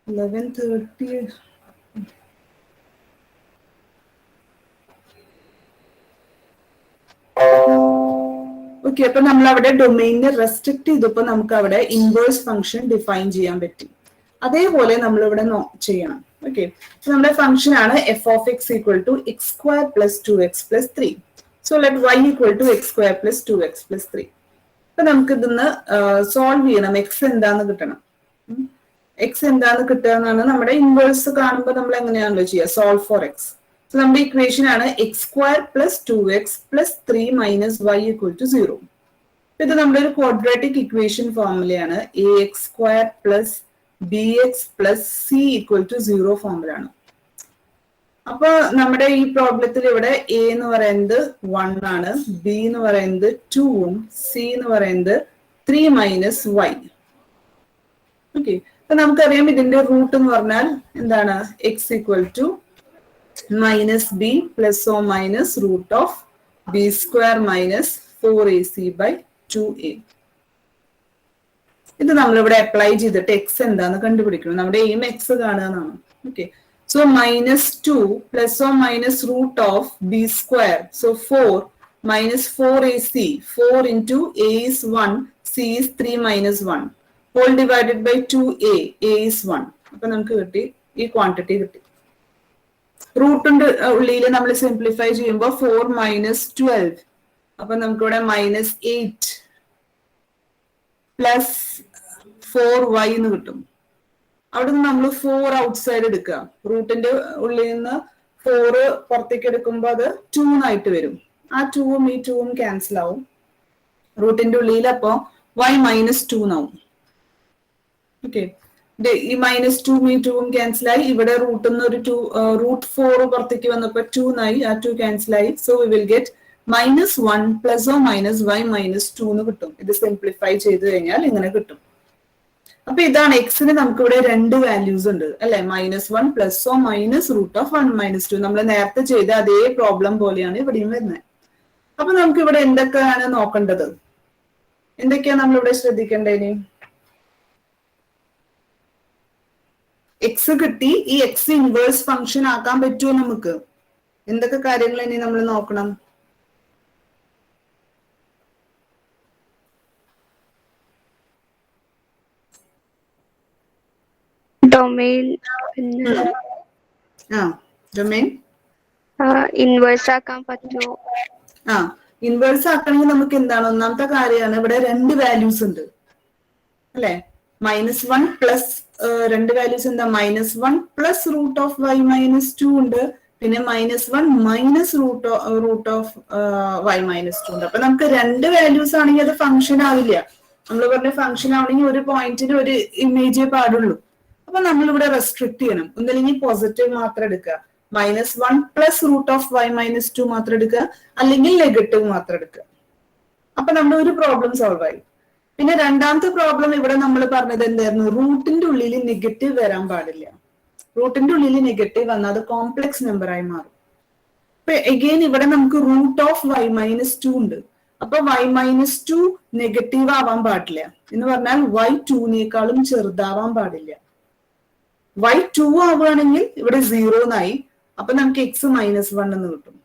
11:30. ഓക്കെ, അപ്പൊ നമ്മൾ അവിടെ ഡൊമൈനെ റെസ്ട്രിക്ട് ചെയ്തപ്പോ നമുക്ക് അവിടെ ഇൻവേഴ്സ് ഫംഗ്ഷൻ ഡിഫൈൻ ചെയ്യാൻ പറ്റി. അതേപോലെ നമ്മൾ ഇവിടെ ചെയ്യണം. ഓക്കെ, നമ്മുടെ ഫംഗ്ഷൻ ആണ് F of X equal to x square plus 2x plus 3. So let y equal to x square plus 2x plus 3. അപ്പൊ നമുക്ക് ഇതിന്ന് സോൾവ് ചെയ്യണം. എക്സ് എന്താന്ന് കിട്ടണം. എക്സ് എന്താന്ന് കിട്ടുക എന്നാണ് നമ്മുടെ ഇൻവേഴ്സ് കാണുമ്പോൾ നമ്മൾ എങ്ങനെയാണല്ലോ ചെയ്യുക? Solve for x. സോ നമ്മുടെ ഇക്വേഷൻ ആണ് x square plus 2x plus 3 minus y equal to 0. ഇത് നമ്മുടെ ഒരു ക്വാഡ്രാറ്റിക് ഇക്വേഷൻ ഫോർമുലയാണ്. A x square plus b x plus c equal to 0 ഫോർമുലയാണ്. അപ്പൊ നമ്മുടെ ഈ പ്രോബ്ലത്തിൽ ഇവിടെ എ എന്ന് പറയുന്നത് 1 ആണ്, ബി എന്ന് പറയുന്നത് 2ഉം സി എന്ന് പറയുന്നത് 3 മൈനസ് വൈ. ഓക്കെ, അപ്പൊ നമുക്കറിയാം ഇതിന്റെ റൂട്ട് എന്ന് പറഞ്ഞാൽ എന്താണ്? X equal to minus b plus or minus root of b square minus 4ac by 2a. ഇത് നമ്മളിവിടെ അപ്ലൈ ചെയ്തിട്ട് എക്സ് എന്താന്ന് കണ്ടുപിടിക്കണം. നമ്മുടെ എയിം എക്സ് കാണുക എന്നാണ്. Okay, so minus 2 plus or minus root of b square, so 4 minus 4ac, 4 into a is 1, c is 3 minus 1, whole divided by 2a, a is 1. അപ്പൊ നമുക്ക് കിട്ടി, ഈ ക്വാണ്ടിറ്റി കിട്ടി. റൂട്ടിന്റെ ഉള്ളിൽ നമ്മൾ സിംപ്ലിഫൈ ചെയ്യുമ്പോൾ 4 മൈനസ് 12, അപ്പൊ നമുക്കിവിടെ മൈനസ് 8 പ്ലസ് 4y എന്ന് കിട്ടും. അവിടെ നിന്ന് നമ്മൾ 4 ഔട്ട്സൈഡ് എടുക്കുക. റൂട്ടിന്റെ ഉള്ളിൽ നിന്ന് 4 പുറത്തേക്ക് എടുക്കുമ്പോൾ അത് 2 ആയിട്ട് വരും. ആ 2ഉം ഈ 2ഉം ക്യാൻസൽ ആവും. റൂട്ടിന്റെ ഉള്ളിൽ അപ്പോ y മൈനസ് 2 ആവും. ഓക്കെ, ഈ മൈനസ് 2ഉം ഈ 2ഉം ക്യാൻസൽ ആയി. ഇവിടെ റൂട്ടിൽ നിന്ന് ഒരു റൂട്ട് 4 പുറത്തേക്ക് വന്നപ്പോ 2 ആയി, ആ 2 ക്യാൻസൽ ആയി. So we will get minus 1 plus or minus y minus 2 എന്ന് കിട്ടും. ഇത് സിംപ്ലിഫൈ ചെയ്ത് കഴിഞ്ഞാൽ ഇങ്ങനെ കിട്ടും. അപ്പൊ ഇതാണ് എക്സിന് നമുക്ക് ഇവിടെ 2 വാല്യൂസ് ഉണ്ട് അല്ലെ? -1 plus or minus root of 1 minus 2. നമ്മൾ നേരത്തെ ചെയ്ത അതേ പ്രോബ്ലം പോലെയാണ് ഇവിടെയും വരുന്നത്. അപ്പൊ നമുക്ക് ഇവിടെ എന്തൊക്കെയാണ് നോക്കേണ്ടത്? എന്തൊക്കെയാണ് നമ്മളിവിടെ ശ്രദ്ധിക്കേണ്ടത്? എക്സ് കിട്ടി, ഈ എക്സ് ഇൻവേഴ്സ് ഫംഗ്ഷൻ ആക്കാൻ പറ്റുമോ നമുക്ക്? എന്തൊക്കെ കാര്യങ്ങൾ ഇനി നമ്മൾ നോക്കണം? ഡൊമെയിൻ ഡൊമെയിൻ ഇൻവേഴ്സ് ആക്കാൻ പറ്റുമോ? ഇൻവേഴ്സ് ആക്കണമെങ്കിൽ നമുക്ക് എന്താണ്? ഒന്നാമത്തെ കാര്യമാണ് ഇവിടെ 2 വാല്യൂസ് ഉണ്ട് അല്ലെ? -1 പ്ലസ് 2 വാല്യൂസ് എന്താ? -1 plus root of y minus 2 ഉണ്ട്, പിന്നെ -1 minus root of y minus 2 ഉണ്ട്. അപ്പൊ നമുക്ക് 2 വാല്യൂസ് ആണെങ്കിൽ അത് ഫംഗ്ഷൻ ആവില്ല. നമ്മൾ പറഞ്ഞ ഫംഗ്ഷൻ ആവണമെങ്കിൽ ഒരു പോയിന്റിന് ഒരു ഇമേജേ പാടുള്ളൂ. അപ്പൊ നമ്മളിവിടെ റെസ്ട്രിക്ട് ചെയ്യണം. ഒന്നല്ലെങ്കിൽ പോസിറ്റീവ് മാത്രം എടുക്കുക, -1 plus root of y minus 2 മാത്രം എടുക്കുക, അല്ലെങ്കിൽ നെഗറ്റീവ് മാത്രം എടുക്കുക. അപ്പൊ നമ്മുടെ ഒരു പ്രോബ്ലം സോൾവ് ആയി. പിന്നെ രണ്ടാമത്തെ പ്രോബ്ലം ഇവിടെ നമ്മൾ പറഞ്ഞത് എന്തായിരുന്നു? റൂട്ടിന്റെ ഉള്ളിൽ നെഗറ്റീവ് വരാൻ പാടില്ല. റൂട്ടിന്റെ ഉള്ളിൽ നെഗറ്റീവ് വന്നാൽ അത് കോംപ്ലക്സ് നമ്പർ ആയി മാറും. ഇപ്പൊ എഗെയിൻ ഇവിടെ നമുക്ക് റൂട്ട് ഓഫ് y മൈനസ് 2 ഉണ്ട്. അപ്പൊ y മൈനസ് 2 നെഗറ്റീവ് ആവാൻ പാടില്ല എന്ന് പറഞ്ഞാൽ y 2നേക്കാളും ചെറുതാവാൻ പാടില്ല. y 2 ആവുകയാണെങ്കിൽ ഇവിടെ 0 എന്നായി. അപ്പൊ നമുക്ക് x -1 എന്ന് കിട്ടും.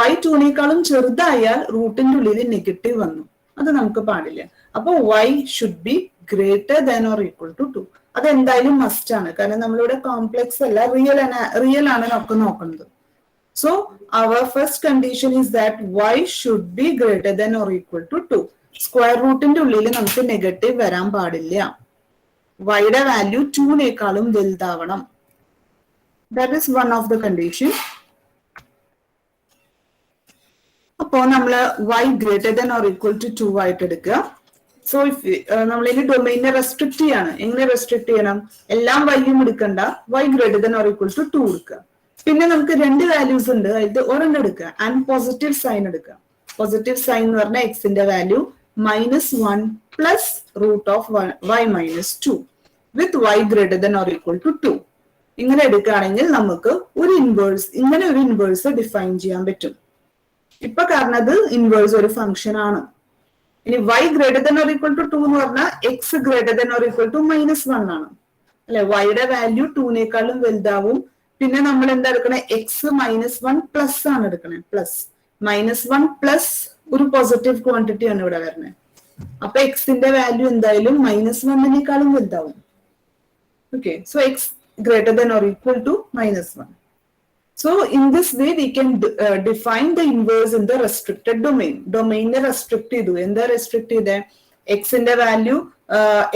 y 2നേക്കാളും ചെറുതായാൽ റൂട്ടിന്റെ ഉള്ളിൽ നെഗറ്റീവ് വന്നു, അത് നമുക്ക് പാടില്ല. അപ്പൊ y should be greater than or equal to 2. അത് എന്തായാലും മസ്റ്റ് ആണ്, കാരണം നമ്മളിവിടെ കോംപ്ലക്സ് അല്ല, റിയൽ ആണ് നമുക്ക് നോക്കുന്നത്. സോ അവർ first condition is that y should be greater than or equal to 2. Square റൂട്ടിന്റെ ഉള്ളിൽ നമുക്ക് നെഗറ്റീവ് വരാൻ പാടില്ല. വൈയുടെ വാല്യൂ 2നേക്കാളും വലുതാവണം. That is one of the condition. അപ്പോ നമ്മള് y greater than or equal to 2 ആയിട്ട് എടുക്കുക. സോ ഇഫ് നമ്മളിനി ഡൊമൈനെ റെസ്ട്രിക്ട് ചെയ്യാണ്. എങ്ങനെ റെസ്ട്രിക്ട് ചെയ്യണം? എല്ലാം വൈയും എടുക്കണ്ട, y greater than or equal to 2 എടുക്കുക. പിന്നെ നമുക്ക് 2 വാല്യൂസ് ഉണ്ട്, ഇത് ഒരെണ്ണം എടുക്കുക ആൻഡ് പോസിറ്റീവ് സൈൻ എടുക്കുക. പോസിറ്റീവ് സൈൻ എന്ന് പറഞ്ഞാൽ എക്സിന്റെ value -1 plus root of y minus 2 with y greater than or equal to 2. ഇങ്ങനെ എടുക്കുകയാണെങ്കിൽ നമുക്ക് ഇങ്ങനെ ഒരു ഇൻവേഴ്സ് ഡിഫൈൻ ചെയ്യാൻ പറ്റും. ഇപ്പൊ കാരണം അത് ഇൻവേഴ്സ് ഒരു ഫംഗ്ഷൻ ആണ്. ഇനി y greater than or equal to 2 എന്ന് പറഞ്ഞാൽ x greater than or equal to -1 ആണ് അല്ലെ? വൈയുടെ വാല്യൂ 2നേക്കാളും വലുതാവും. പിന്നെ നമ്മൾ എന്താ എടുക്കണേ? x -1 പ്ലസ് ആണ് എടുക്കണേ. പ്ലസ് -1 പ്ലസ് ഒരു പോസിറ്റീവ് ക്വാണ്ടിറ്റി ആണ് ഇവിടെ വരുന്നത്. അപ്പൊ എക്സിന്റെ വാല്യൂ എന്തായാലും -1നേക്കാളും വലുതാവും. Okay, so x greater than or equal to -1. So in this way we can define the inverse in the restricted domain. Domain ne restrict ചെയ്തു. എന്താ restrict ചെയ്തേ? x ന്റെ വാല്യൂ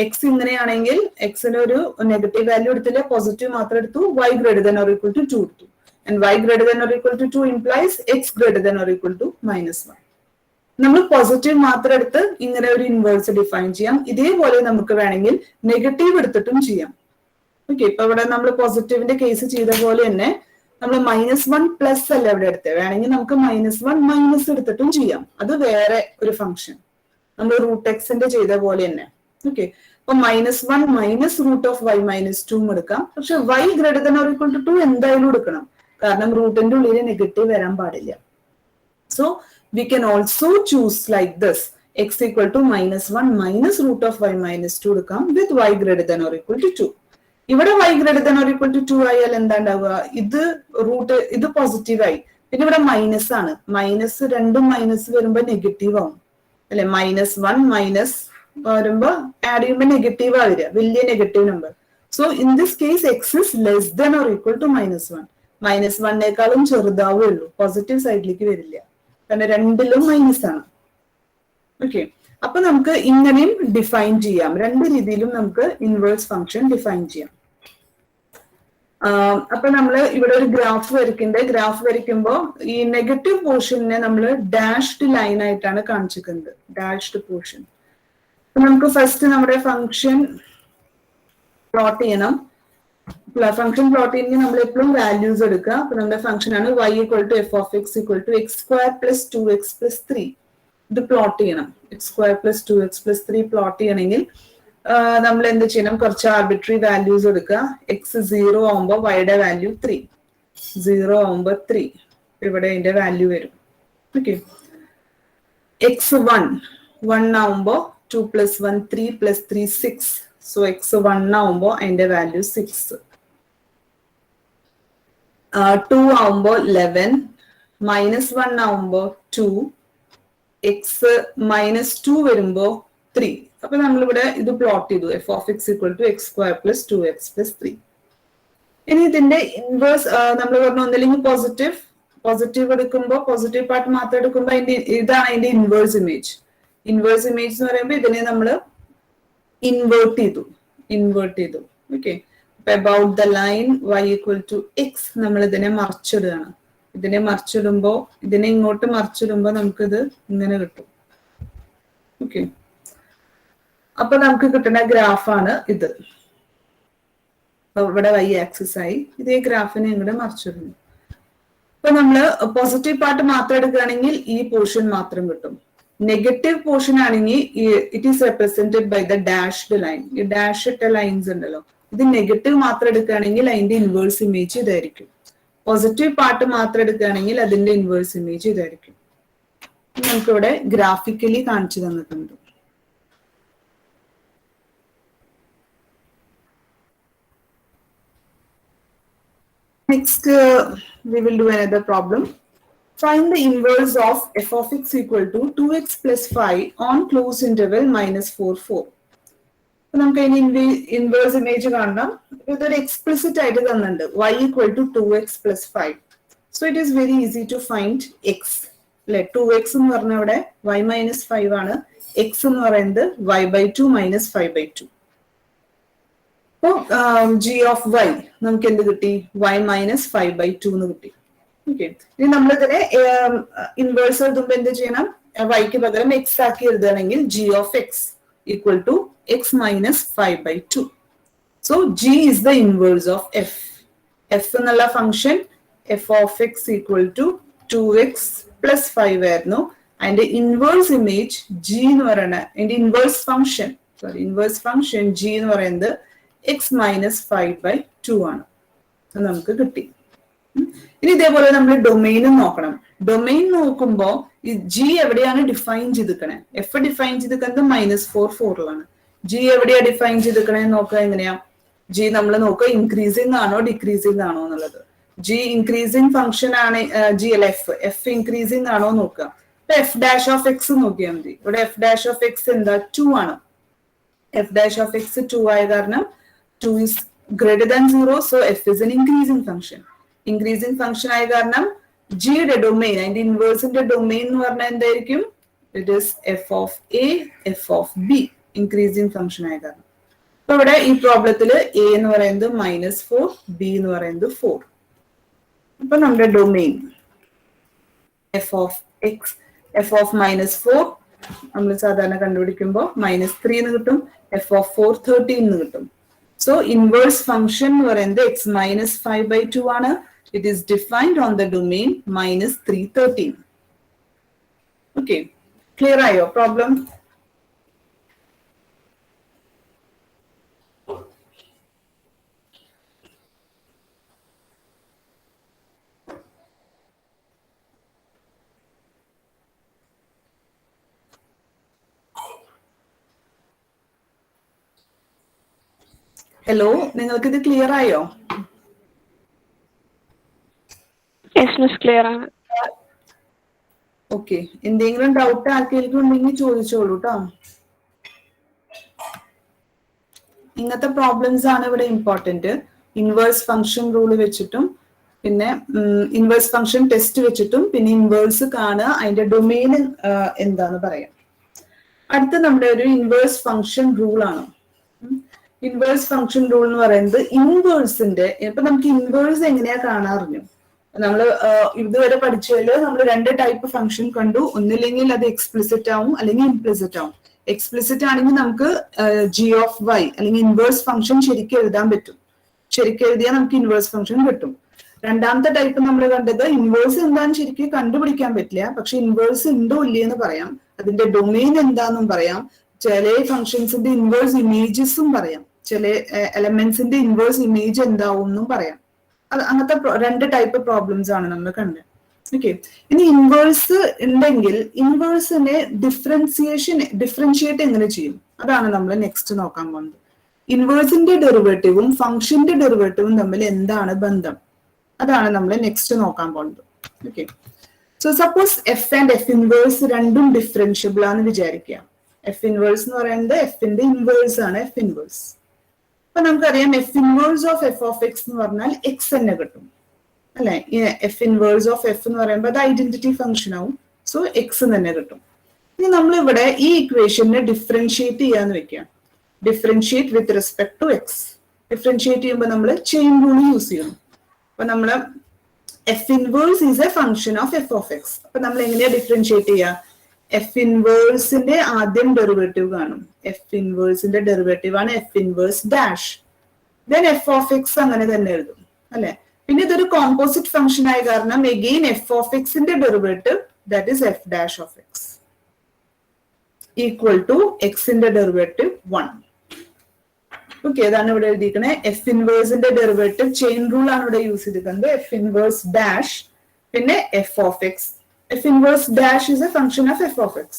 x ഇങ്ങനെയാണെങ്കിൽ x ന് ഒരു നെഗറ്റീവ് വാല്യൂ എടുത്തില്ല, positive മാത്രം എടുത്തു, y greater than or equal to 2 എടുത്തു. and y greater than or equal to 2 implies x greater than or equal to -1. നമ്മൾ പോസിറ്റീവ് മാത്രം എടുത്ത് ഇങ്ങനെ ഒരു ഇൻവേഴ്സ് ഡിഫൈൻ ചെയ്യാം. ഇതേപോലെ നമുക്ക് വേണമെങ്കിൽ നെഗറ്റീവ് എടുത്തിട്ടും ചെയ്യാം. ഓക്കെ, ഇപ്പൊ ഇവിടെ നമ്മൾ പോസിറ്റീവിന്റെ കേസ് ചെയ്ത പോലെ തന്നെ നമ്മൾ -1 പ്ലസ് അല്ല ഇവിടെ എടുത്തത്, വേണമെങ്കിൽ നമുക്ക് -1 മൈനസ് എടുത്തിട്ടും ചെയ്യാം. അത് വേറെ ഒരു ഫംഗ്ഷൻ നമ്മൾ റൂട്ട് എക്സിന്റെ ചെയ്ത പോലെ തന്നെ. ഓക്കെ, അപ്പൊ -1 മൈനസ് റൂട്ട് ഓഫ് y -2 എടുക്കാം. പക്ഷെ y greater than or equal to 2 എന്തായാലും എടുക്കണം, കാരണം റൂട്ടിന്റെ ഉള്ളിൽ നെഗറ്റീവ് വരാൻ പാടില്ല. So we can also choose like this, x equal to -1 minus root of y -2 എടുക്കാം with y greater than or equal to 2. ഇവിടെ y greater than or equal to 2 ആയാൽ എന്താ ഉണ്ടാവുക, ഇത് റൂട്ട് ഇത് പോസിറ്റീവ് ആയി, പിന്നെ ഇവിടെ മൈനസ് ആണ്, മൈനസ് രണ്ടും മൈനസ് വരുമ്പോ നെഗറ്റീവ് ആവും അല്ലെ. -1 മൈനസ് വരുമ്പോ ആഡ് ചെയ്യുമ്പോ നെഗറ്റീവ് ആവില്ല, വലിയ negative number. So in this case x is less than or equal to -1. -1നേക്കാളും ചെറുതാവേ ഉള്ളൂ, പോസിറ്റീവ് സൈഡിലേക്ക് വരില്ല, കാരണം രണ്ടിലും മൈനസ് ആണ്. ഓക്കെ, അപ്പൊ നമുക്ക് ഇങ്ങനെയും ഡിഫൈൻ ചെയ്യാം, രണ്ട് രീതിയിലും നമുക്ക് ഇൻവേഴ്സ് ഫംഗ്ഷൻ ഡിഫൈൻ ചെയ്യാം. അപ്പൊ നമ്മൾ ഇവിടെ ഒരു ഗ്രാഫ് വരയ്ക്കണ്ടേ, ഗ്രാഫ് വരയ്ക്കുമ്പോ ഈ നെഗറ്റീവ് പോർഷനെ നമ്മൾ ഡാഷ്ഡ് ലൈൻ ആയിട്ടാണ് കാണിച്ചിരിക്കുന്നത്, ഡാഷ്ഡ് പോർഷൻ. അപ്പൊ നമുക്ക് ഫസ്റ്റ് നമ്മുടെ ഫംഗ്ഷൻ പ്ലോട്ട് ചെയ്യണം. ഫംഗ്ഷൻ പ്ലോട്ട് ചെയ്യുമ്പോൾ നമ്മൾ എപ്പോഴും വാല്യൂസ് എടുക്കുക. അപ്പൊ നമ്മുടെ ഫംഗ്ഷൻ ആണ് y equal to f of x equal to x square plus 2x plus 3. ഇത് പ്ലോട്ട് ചെയ്യണം, x square plus 2x plus 3 plot ചെയ്യണമെങ്കിൽ നമ്മൾ എന്ത് ചെയ്യണം, കുറച്ച് ആർബിട്രറി വാല്യൂസ് എടുക്കുക. എക്സ് 0 ആവുമ്പോ വൈയുടെ വാല്യൂ 3, 0 ആവുമ്പോ 3, ഇവിടെ അതിന്റെ വാല്യൂ വരും. ഓക്കെ, എക്സ് 1 ആവുമ്പോ 2 plus 1 3 plus 3 6. സോ എക്സ് 1 ആവുമ്പോ അതിന്റെ വാല്യൂ 6. 2 ആവുമ്പോ 11, -1 ആവുമ്പോ 2, എക്സ് -2 വരുമ്പോ 3. അപ്പൊ നമ്മളിവിടെ ഇത് പ്ലോട്ട് ചെയ്തു, f of X equal to x square plus 2x plus 3. ഇനി ഇതിന്റെ ഇൻവേഴ്സ് നമ്മൾ പറഞ്ഞു, ഒന്നില്ലെങ്കിൽ പോസിറ്റീവ് എടുക്കുമ്പോ പോസിറ്റീവ് പാർട്ട് മാത്രം എടുക്കുമ്പോ ഇതാണ് അതിന്റെ ഇൻവേഴ്സ് ഇമേജ്. ഇൻവേഴ്സ് ഇമേജ് എന്ന് പറയുമ്പോൾ ഇതിനെ നമ്മൾ ഇൻവേർട്ട് ചെയ്തു. ഓക്കെ, അപ്പൊ about the line y equal to x നമ്മൾ ഇതിനെ മറിച്ചിടുകയാണ്. ഇതിനെ മറിച്ചിടുമ്പോ ഇതിനെ ഇങ്ങോട്ട് മറിച്ചിടുമ്പോ നമുക്കിത് ഇങ്ങനെ കിട്ടും. ഓക്കെ, അപ്പൊ നമുക്ക് കിട്ടുന്ന ഗ്രാഫാണ് ഇത്. ഇവിടെ y ആക്സിസ് ആയി, ഇതേ ഗ്രാഫിനെ ഇങ്ങോട്ട് മറിച്ചിടുന്നു. അപ്പൊ നമ്മള് പോസിറ്റീവ് പാർട്ട് മാത്രം എടുക്കുകയാണെങ്കിൽ ഈ പോർഷൻ മാത്രം കിട്ടും. നെഗറ്റീവ് പോർഷൻ ആണെങ്കിൽ it is represented by the dashed line. ഈ ഡാഷ് ഇട്ട ലൈൻസ് ഉണ്ടല്ലോ, ഇത് നെഗറ്റീവ് മാത്രം എടുക്കുകയാണെങ്കിൽ അതിന്റെ ഇൻവേഴ്സ് ഇമേജ് ഇതായിരിക്കും. പോസിറ്റീവ് പാർട്ട് മാത്രം എടുക്കുകയാണെങ്കിൽ അതിന്റെ ഇൻവേഴ്സ് ഇമേജ് ഇതായിരിക്കും. നമുക്കിവിടെ ഗ്രാഫിക്കലി കാണിച്ചു തന്നിട്ടുണ്ട്. Next, we will do another problem. Find the inverse of f of x equal to 2x plus 5 on closed interval -4, 4. അപ്പൊ നമുക്ക് അതിന് ഇൻവേഴ്സ് ഇമേജ് കാണണം. ഇതൊരു എക്സ്പ്ലിസിറ്റ് ആയിട്ട് തന്നിട്ടുണ്ട്, y equal to 2x plus 5. So it is very easy to find x. അല്ലെ, 2x എന്ന് പറഞ്ഞ ഇവിടെ y minus 5 ആണ്, x എന്ന് പറയുന്നത് y/2 minus 5/2. അപ്പോ g of y നമുക്ക് എന്ത് കിട്ടി, y minus 5/2 എന്ന് കിട്ടി. ഓക്കെ, ഇനി നമ്മളിതിനെ ഇൻവേഴ്സ് എഴുതുമ്പോൾ എന്ത് ചെയ്യണം, വൈക്ക് പകരം x ആക്കി എഴുതുകയാണെങ്കിൽ g of x equal to x minus 5/2. So g is the inverse of f. f എന്നുള്ള function f of x equal to 2x plus 5 ആയിരുന്നു. അതിന്റെ ഇൻവേഴ്സ് ഇമേജ് g എന്ന് പറയുന്ന അതിന്റെ ഇൻവേഴ്സ് ഫംഗ്ഷൻ g എന്ന് പറയുന്നത് x minus 5/2 ആണ്. നമുക്ക് കിട്ടി. ഇനി ഇതേപോലെ നമ്മൾ ഡൊമെയിനും നോക്കണം. ഡൊമെയിൻ നോക്കുമ്പോ ഈ ജി എവിടെയാണ് ഡിഫൈൻ ചെയ്തിരിക്കണേ, എഫ് ഡിഫൈൻ ചെയ്തിരിക്കുന്നത് -4, 4ലാണ്. ജി എവിടെയാ ഡിഫൈൻ ചെയ്തിരിക്കണേ നോക്കുക. എങ്ങനെയാ ജി നമ്മൾ നോക്കുക, ഇൻക്രീസിംഗ് ആണോ ഡിക്രീസിംഗ് ആണോ എന്നുള്ളത്. ജി ഇൻക്രീസിംഗ് ഫംഗ്ഷൻ ആണ് ജി അല്ല എഫ് ഇൻക്രീസിംഗ് ആണോ നോക്കുക. എഫ് ഡാഷ് ഓഫ് എക്സ് നോക്കിയാൽ മതി. ഇവിടെ എഫ് ഡാഷ് ഓഫ് എക്സ് എന്താ 2 ആണ്. എഫ് ഡാഷ് ഓഫ് എക്സ് 2 ആയ കാരണം 2 is greater than 0, so f is an increasing function. Increasing function ആയ കാരണം g യുടെ ഡൊമെയിൻ, അതിന്റെ ഇൻവേഴ്സിന്റെ ഡൊമെയിൻ എന്ന് പറഞ്ഞാൽ എന്തായിരിക്കും, it is F of A, F of B, increasing function ആയ കാരണം. അപ്പൊ ഇവിടെ ഈ പ്രോബ്ലത്തില് എ എന്ന് പറയുന്നത് -4, ബി എന്ന് പറയുന്നത് 4. ഇപ്പൊ നമ്മുടെ domain F of X, F of -4 നമ്മൾ സാധാരണ കണ്ടുപിടിക്കുമ്പോൾ -3 എന്ന് കിട്ടും, എഫ് ഓഫ് 4 13 എന്ന് കിട്ടും. സോ ഇൻവേഴ്സ് ഫംഗ്ഷൻ എന്ന് പറയുന്നത് x -5/2 ആണ്. It is defined on the domain -3 13. Okay, clear ആയോ പ്രോബ്ലം? ഹലോ, നിങ്ങൾക്ക് ഇത് ക്ലിയർ ആയോ? Yes, Miss, clear ആണ്. ഓക്കെ, എന്തെങ്കിലും ഡൗട്ട് ആർക്കെങ്കിലും ഉണ്ടെങ്കിൽ ചോദിച്ചോളൂ കേട്ടോ. ഇങ്ങനത്തെ പ്രോബ്ലംസ് ആണ് ഇവിടെ ഇമ്പോർട്ടന്റ്. ഇൻവേഴ്സ് ഫംഗ്ഷൻ റൂൾ വെച്ചിട്ടും പിന്നെ ഇൻവേഴ്സ് ഫംഗ്ഷൻ ടെസ്റ്റ് വെച്ചിട്ടും പിന്നെ ഇൻവേഴ്സ് കാണുക, അതിന്റെ ഡൊമെയിൻ എന്താന്ന് പറയാം. അടുത്ത നമ്മുടെ ഒരു ഇൻവേഴ്സ് ഫംഗ്ഷൻ റൂൾ ആണ്. ഇൻവേഴ്സ് ഫംഗ്ഷൻ റൂൾ എന്ന് പറയുന്നത് ഇൻവേഴ്സിന്റെ, ഇപ്പൊ നമുക്ക് ഇൻവേഴ്സ് എങ്ങനെയാ കാണാറിഞ്ഞു. നമ്മൾ ഇതുവരെ പഠിച്ചതിൽ നമ്മൾ 2 ടൈപ്പ് ഫംഗ്ഷൻ കണ്ടു. ഒന്നില്ലെങ്കിൽ അത് എക്സ്പ്ലിസിറ്റ് ആവും അല്ലെങ്കിൽ ഇംപ്ലിസിറ്റ് ആവും. എക്സ്പ്ലിസിറ്റ് ആണെങ്കിൽ നമുക്ക് g ഓഫ് y അല്ലെങ്കിൽ ഇൻവേഴ്സ് ഫംഗ്ഷൻ ശരിക്കും എഴുതാൻ പറ്റും. ശരിക്കും എഴുതിയാൽ നമുക്ക് ഇൻവേഴ്സ് ഫംഗ്ഷൻ കിട്ടും. രണ്ടാമത്തെ ടൈപ്പ് നമ്മൾ കണ്ടത് ഇൻവേഴ്സ് എന്താന്ന് ശരിക്കും കണ്ടുപിടിക്കാൻ പറ്റില്ല, പക്ഷെ ഇൻവേഴ്സ് ഉണ്ടോ ഇല്ലയെന്ന് പറയാം, അതിന്റെ ഡൊമെയിൻ എന്താന്നും പറയാം, ചില ഫംഗ്ഷൻസിന്റെ ഇൻവേഴ്സ് ഇമേജസും പറയാം, ചില എലമെന്റ്സിന്റെ ഇൻവേഴ്സ് ഇമേജ് എന്താവും എന്നും പറയാം. അത് അങ്ങനത്തെ 2 ടൈപ്പ് പ്രോബ്ലംസ് ആണ് നമ്മൾ കണ്ടത്. ഓക്കെ, ഇനി ഇൻവേഴ്സ് ഉണ്ടെങ്കിൽ ഇൻവേഴ്സിനെ ഡിഫറൻഷിയേറ്റ് എങ്ങനെ ചെയ്യും, അതാണ് നമ്മൾ നെക്സ്റ്റ് നോക്കാൻ പോകുന്നത്. ഇൻവേഴ്സിന്റെ ഡെറിവേറ്റീവും ഫംഗ്ഷന്റെ ഡെറിവേറ്റീവും തമ്മിൽ എന്താണ് ബന്ധം, അതാണ് നമ്മൾ നെക്സ്റ്റ് നോക്കാൻ പോകുന്നത്. Okay, so suppose F and F inverse രണ്ടും ഡിഫറൻഷ്യബിൾ ആണെന്ന് വിചാരിക്കുക. എഫ് ഇൻവേഴ്സ് എന്ന് പറയുന്നത് എഫിന്റെ ഇൻവേഴ്സ് ആണ് എഫ് ഇൻവേഴ്സ്. അപ്പൊ നമുക്കറിയാം F inverse of f of X എന്ന് പറഞ്ഞാൽ എക്സ് തന്നെ കിട്ടും അല്ലെ. എഫ് ഇൻവേഴ്സ് ഓഫ് എഫ് എന്ന് പറയുമ്പോൾ അത് ഐഡന്റിറ്റി ഫംഗ്ഷൻ ആവും. സോ എക്സ് തന്നെ കിട്ടും. ഇനി നമ്മളിവിടെ ഈ ഇക്വേഷനെ ഡിഫറൻഷിയേറ്റ് ചെയ്യാന്ന് വെക്കാം. Differentiate with respect to x. Differentiate ചെയ്യുമ്പോൾ നമ്മൾ ചെയിൻ റൂൾ യൂസ് ചെയ്യണം. അപ്പൊ നമ്മള് f inverse is a function of f of x. അപ്പൊ നമ്മൾ എങ്ങനെയാ ഡിഫറൻഷിയേറ്റ് ചെയ്യുക? എഫ് ഇൻവേഴ്സിന്റെ ആദ്യം ഡെറിവേറ്റീവ് കാണും. എഫ് ഇൻവേഴ്സിന്റെ ഡെറിവേറ്റീവ് ആണ് f inverse dash. Then F of X അങ്ങനെ തന്നെ എഴുതും അല്ലെ. പിന്നെ ഇതൊരു കോമ്പോസിറ്റ് ഫംഗ്ഷൻ ആയ കാരണം എഗെയിൻ എഫ് ഓഫ് എക്സിന്റെ derivative that is f dash of X equal to എക്സിന്റെ ഡെറിവേറ്റീവ് 1. ഓക്കെ, അതാണ് ഇവിടെ എഴുതിയിരിക്കുന്നത്. എഫ് ഇൻവേഴ്സിന്റെ ഡെറിവേറ്റീവ് ചെയിൻ റൂൾ ആണ് ഇവിടെ യൂസ് ചെയ്തിരിക്കുന്നത്. എഫ് ഇൻവേഴ്സ് ഡാഷ് പിന്നെ f of x. F inverse dash is a function of f of x.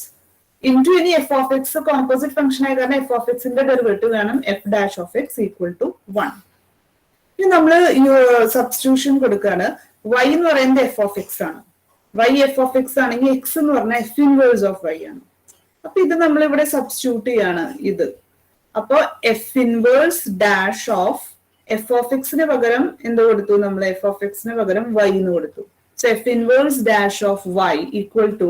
Into any f of x composite function ആയ കാരണം f of x ന്റെ derivative വേണം f dash of x equal to 1. ഇനി നമ്മൾ substitution കൊടുക്കുകയാണ്. y എന്ന് പറയുന്നത് f of x ആണ്. y f of x ആണെങ്കിൽ x എന്ന് പറഞ്ഞാൽ f inverse of y ആണ്. അപ്പൊ ഇത് നമ്മൾ ഇവിടെ സബ്സ്റ്റിറ്റ്യൂട്ട് ചെയ്യാണ് ഇത്. അപ്പൊ f inverse dash of f of x ന് പകരം എന്ത് കൊടുത്തു നമ്മൾ? f of x ന് പകരം y എന്ന് കൊടുത്തു. So f inverse dash of y equal to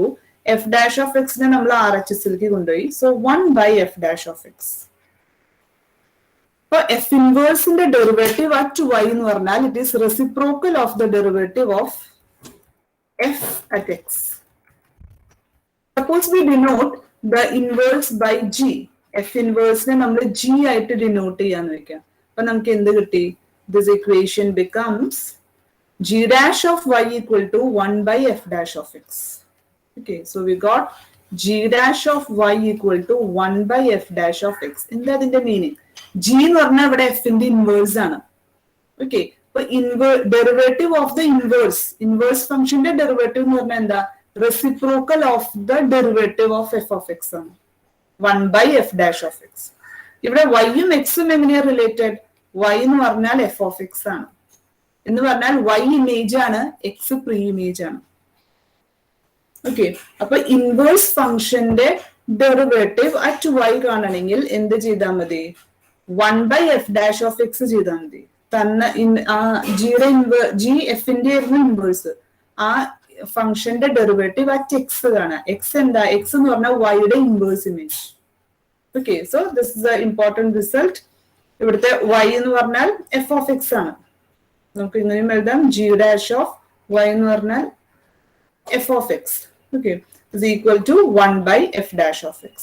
f dash of x ne nammal RHS ilke kondoyi. So 1 by f dash of x. So f inverse inde derivative at y nu parnal it is reciprocal of the derivative of f at x. Suppose we denote the inverse by g. f inverse ne nammal g aayittu denote cheyannu vekka. Appo namukku endu kitti? This equation becomes g dash of y equal to 1 by f dash of x. Okay, so we got g dash of y equal to 1 by f dash of x. എന്താ അതിന്റെ meaning? g എന്ന് പറഞ്ഞാൽ ഇവിടെ f ന്റെ inverse ആണ്. Okay, അപ്പൊ derivative of the inverse ഫംഗ്ഷന്റെ derivative എന്ന് പറഞ്ഞാൽ എന്താ? Reciprocal of the derivative of f of x ആണ്. 1 by f dash of x. ഇവിടെ y ഉം x ഉം എങ്ങനെയാ റിലേറ്റഡ്? y എന്ന് പറഞ്ഞാൽ f of x ആണ് എന്ന് പറഞ്ഞാൽ y ഇമേജ് ആണ്, എക്സ് പ്രീ ഇമേജ് ആണ്. ഓക്കെ, അപ്പൊ ഇൻവേഴ്സ് ഫംഗ്ഷന്റെ ഡെറിവേറ്റീവ് അറ്റ് y കാണണമെങ്കിൽ എന്ത് ചെയ്താൽ മതി? 1 by f dash of x ചെയ്താൽ മതി. തന്നെ ജി എഫിന്റെ ഇൻവേഴ്സ് ആ ഫംഗ്ഷന്റെ ഡെറിവേറ്റീവ് അറ്റ് എക്സ് കാണാം. എക്സ് എന്താ? എക്സ് എന്ന് പറഞ്ഞാൽ വൈയുടെ inverse image. Okay, so this is the important result. ഇവിടുത്തെ y എന്ന് പറഞ്ഞാൽ f of x ആണ്. നമുക്ക് ഇങ്ങനെയും എഴുതാം, g dash of y എന്ന് പറഞ്ഞാൽ f of x, okay, is equal to 1 by f dash of x.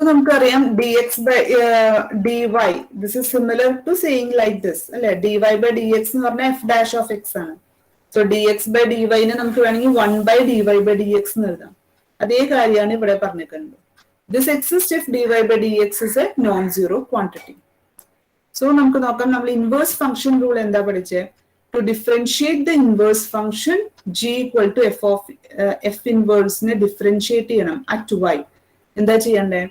നമുക്കറിയാം dx by dy, this is similar to saying like this അല്ലെ, dy by dx എന്ന് പറഞ്ഞാൽ f dash of x ആണ്. So dx by dy നെ നമുക്ക് വേണമെങ്കിൽ 1 by dy by dx എന്ന് എഴുതാം. അതേ കാര്യമാണ് ഇവിടെ പറഞ്ഞിരിക്കുന്നത്. This exists if dy by dx is a non-zero quantity. So നമുക്ക് നോക്കാം, നമ്മൾ ഇൻവേഴ്സ് ഫംഗ്ഷൻ റൂൾ എന്താ പഠിച്ചേ? To differentiate the inverse function g equal to f inverse നെ differentiate ചെയ്യണം at y. എന്താ ചെയ്യണ്ടേ?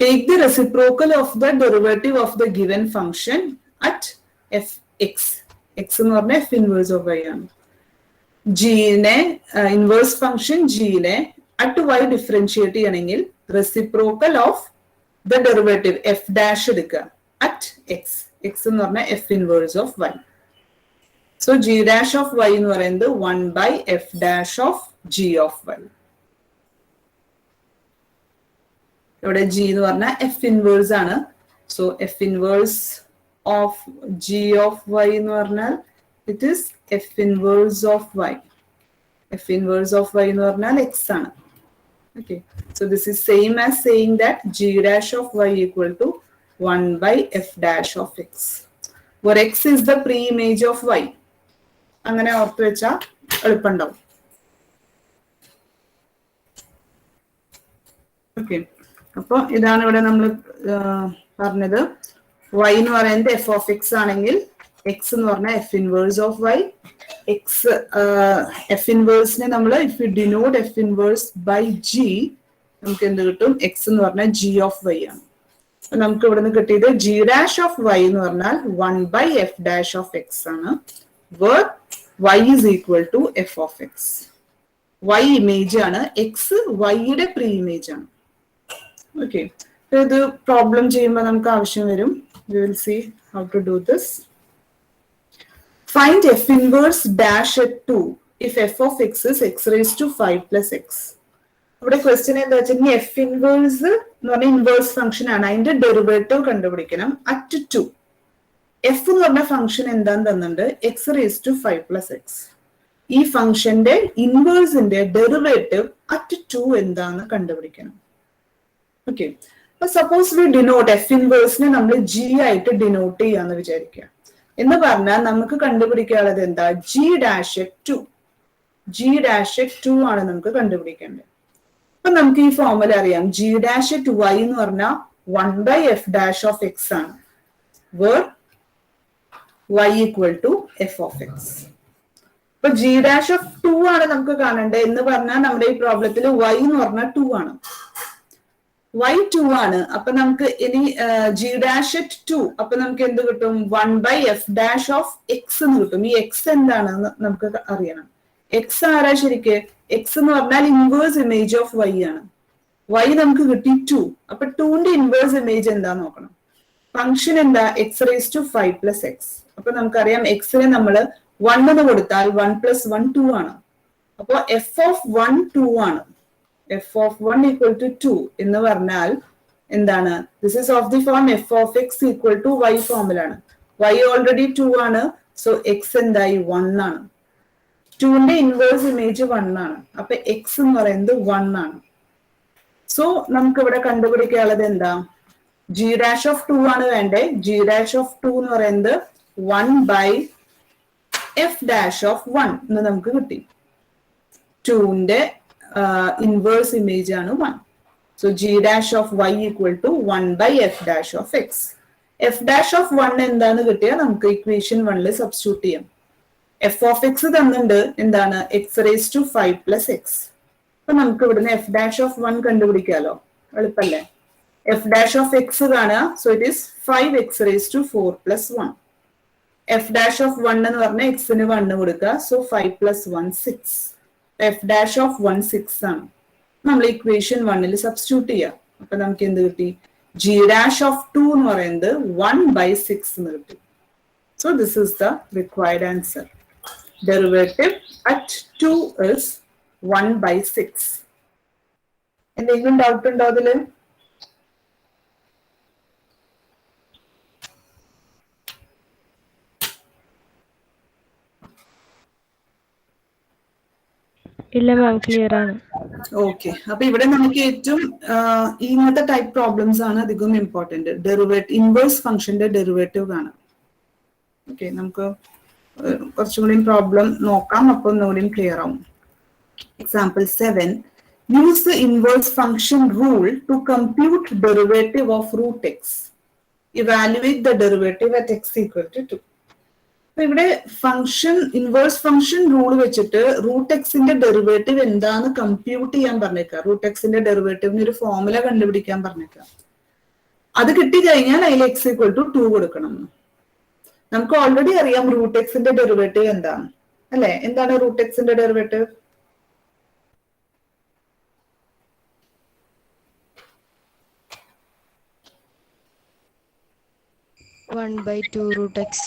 Take the reciprocal of the derivative of the given function at fx. x എന്ന് പറഞ്ഞാൽ f inverse of y ആണ്. g നെ inverse function g നെ at y differentiate ചെയ്യണമെങ്കിൽ reciprocal of the derivative f dash എടുക്കുക at x. x എന്ന് പറഞ്ഞാൽ f inverse of y. So g dash of y എന്ന് പറയുന്നത് 1 by f dash of g of y. ഇവിടെ g എന്ന് പറഞ്ഞാൽ f inverse ആണ്. So f inverse of g of y എന്ന് പറഞ്ഞാൽ it is f inverse of y. f inverse of y എന്ന് പറഞ്ഞാൽ x ആണ്. Okay, so this is same as saying that g dash of y equal to 1 by f dash of x, where x is the pre-image of y. അങ്ങനെ ഓർത്ത് വെച്ചാൽ എളുപ്പമുണ്ടാവും. Okay, അപ്പൊ ഇതാണ് ഇവിടെ നമ്മൾ പറഞ്ഞത്. y എന്ന് പറയുന്നത് f of x ആണെങ്കിൽ x എന്ന് പറഞ്ഞാൽ f inverse of y. f inverse നെ നമ്മൾ if we denote f inverse by g, നമുക്ക് എന്ത് കിട്ടും? x എന്ന് പറഞ്ഞാൽ g of y ആണ്. നമുക്ക് ഇവിടെ നിന്ന് കിട്ടിയത് g dash of y എന്ന് പറഞ്ഞാൽ 1 by f dash of x ആണ്, where y is equal to f of x. y image ആണ്, x y യുടെ പ്രീ ഇമേജ് ആണ്. ഓക്കെ, ഇത് പ്രോബ്ലം ചെയ്യുമ്പോൾ നമുക്ക് ആവശ്യം വരും. We will see how to do this. Find f inverse dash at 2 if f of x is x raised to 5 plus x. ഇവിടെ question എന്താ വെച്ചാൽ f inverse എന്ന് പറഞ്ഞാൽ ഇൻവേഴ്സ് ഫംഗ്ഷൻ ആണ്, അതിന്റെ ഡെറിവേറ്റീവ് കണ്ടുപിടിക്കണം at 2. f എന്ന് പറഞ്ഞ ഫംഗ്ഷൻ എന്താന്ന് തന്നിട്ടുണ്ട്, x raised to 5 plus x. ഈ ഫംഗ്ഷന്റെ ഇൻവേഴ്സിന്റെ ഡെറിവേറ്റീവ് at 2 എന്താന്ന് കണ്ടുപിടിക്കണം. Okay, suppose V denote f ഇൻവേഴ്സിനെ നമ്മൾ g ആയിട്ട് ഡിനോട്ട് ചെയ്യാന്ന് വിചാരിക്കുക. എന്ന് പറഞ്ഞാൽ നമുക്ക് കണ്ടുപിടിക്കാനുള്ളത് എന്താ? g dash at 2. g dash at 2 ആണ് നമുക്ക് കണ്ടുപിടിക്കേണ്ടത്. അപ്പൊ നമുക്ക് ഈ ഫോർമുല അറിയാം. g dash at y എന്ന് പറഞ്ഞാൽ 1 by f dash of x ആണ്, where y equal to f of x. അപ്പൊ g dash of 2 ആണ് നമുക്ക് കാണേണ്ടത്. എന്ന് പറഞ്ഞാൽ നമ്മുടെ ഈ പ്രോബ്ലത്തിൽ y എന്ന് പറഞ്ഞാൽ 2 ആണ്, y 2 ആണ്. അപ്പൊ നമുക്ക് ഇനി g dash at 2, അപ്പൊ നമുക്ക് എന്ത് കിട്ടും? 1 by f dash of x എന്ന് കിട്ടും. ഈ x എന്താണെന്ന് നമുക്ക് അറിയണം. x ആരാ ശരിക്ക്? x എന്ന് പറഞ്ഞാൽ ഇൻവേഴ്സ് ഇമേജ് ഓഫ് y ആണ്. y നമുക്ക് കിട്ടി 2. അപ്പൊ 2ന്റെ ഇൻവേഴ്സ് ഇമേജ് എന്താ നോക്കണം. ഫംഗ്ഷൻ എന്താ? x raised to 5 plus x. അപ്പൊ നമുക്കറിയാം x നെ നമ്മൾ 1 എന്ന് കൊടുത്താൽ 1 plus 1 2 ആണ്. അപ്പൊ f of 1 2 ആണ്. f of 1 equal to 2 എന്ന് പറഞ്ഞാൽ എന്താണ്? This is of the form f of x equal to y ഫോമിൽ ആണ്. y ഓൾറെഡി 2 ആണ്, സോ x എന്തായി? 1 ആണ്. 2ന്റെ ഇൻവേഴ്സ് ഇമേജ് 1 ആണ്. അപ്പൊ x എന്ന് പറയുന്നത് 1 ആണ്. സോ നമുക്ക് ഇവിടെ കണ്ടുപിടിക്കാനുള്ളത് എന്താ? g dash of 2 ആണ് വേണ്ടേ. g dash of 2 എന്ന് പറയുന്നത് 1 by f dash of 1 എന്ന് നമുക്ക് കിട്ടി. 2ന്റെ ഇൻവേഴ്സ് ഇമേജ് ആണ് 1. So g dash of y equal to 1 by f dash of x. f dash of 1 എന്താന്ന് കിട്ടിയാൽ നമുക്ക് ഇക്വേഷൻ 1ൽ സബ്സ്റ്റിറ്റ്യൂട്ട് ചെയ്യാം. f of x തന്നിട്ടുണ്ട് എന്താണ്? x raised to 5 plus x. അപ്പൊ നമുക്ക് ഇവിടുന്ന് f dash of 1 കണ്ടുപിടിക്കാലോ, എളുപ്പല്ലേ? f dash of x കാണുക. So it is 5x raised to 4 plus 1. f dash of 1 എന്ന് പറഞ്ഞാൽ x ന് 1 കൊടുക്കുക. So 5 plus 1 6. f dash of 1 6 ആണ്. നമ്മൾ ഇക്വേഷൻ 1ൽ സബ്സ്റ്റിറ്റ്യൂട്ട് ചെയ്യാം. അപ്പൊ നമുക്ക് എന്ത് കിട്ടി? g dash of 2 എന്ന് പറയുന്നത് 1 by 6 എന്ന് കിട്ടി. So this is the required answer. Derivative at 2 is 1 by 6. എന്തെങ്കിലും ഡൗട്ട് ഉണ്ടോ അതില്? ഇല്ല മാം, ക്ലിയർ ആണ്. ഓക്കെ, അപ്പൊ ഇവിടെ നമുക്ക് ഏറ്റവും ഇങ്ങനത്തെ ടൈപ്പ് പ്രോബ്ലംസ് ആണ് അധികം ഇമ്പോർട്ടന്റ്. ഡെറിവേറ്റീവ്, ഇൻവേഴ്സ് ഫംഗ്ഷന്റെ ഡെറിവേറ്റീവ് കാണാം. ഓക്കെ, നമുക്ക് കുറച്ചും കൂടി പ്രോബ്ലം നോക്കാം, അപ്പൊ ഒന്നുകൂടി ക്ലിയർ ആവും. Example 7. Use the inverse function rule to compute derivative of root x. Evaluate the derivative at x equal to 2. അപ്പൊ ഇവിടെ ഫംഗ്ഷൻ ഇൻവേഴ്സ് ഫംഗ്ഷൻ റൂൾ വെച്ചിട്ട് റൂട്ട് എക്സിന്റെ ഡെറിവേറ്റീവ് എന്താന്ന് കമ്പ്യൂട്ട് ചെയ്യാൻ പറഞ്ഞേക്കാം. റൂട്ട് എക്സിന്റെ ഡെറിവേറ്റീവിന് ഒരു ഫോർമുല കണ്ടുപിടിക്കാൻ പറഞ്ഞേക്കാം. അത് കിട്ടിക്കഴിഞ്ഞാൽ അതിൽ എക്സ് ഈക്വൽ ടു 2 കൊടുക്കണം. നമുക്ക് ഓൾറെഡി അറിയാം റൂട്ട് എക്സിന്റെ ഡെറിവേറ്റീവ് എന്താണ്, അല്ലെ? എന്താണ് റൂട്ട് എക്സിന്റെ ഡെറിവേറ്റീവ്? 1/2 root x.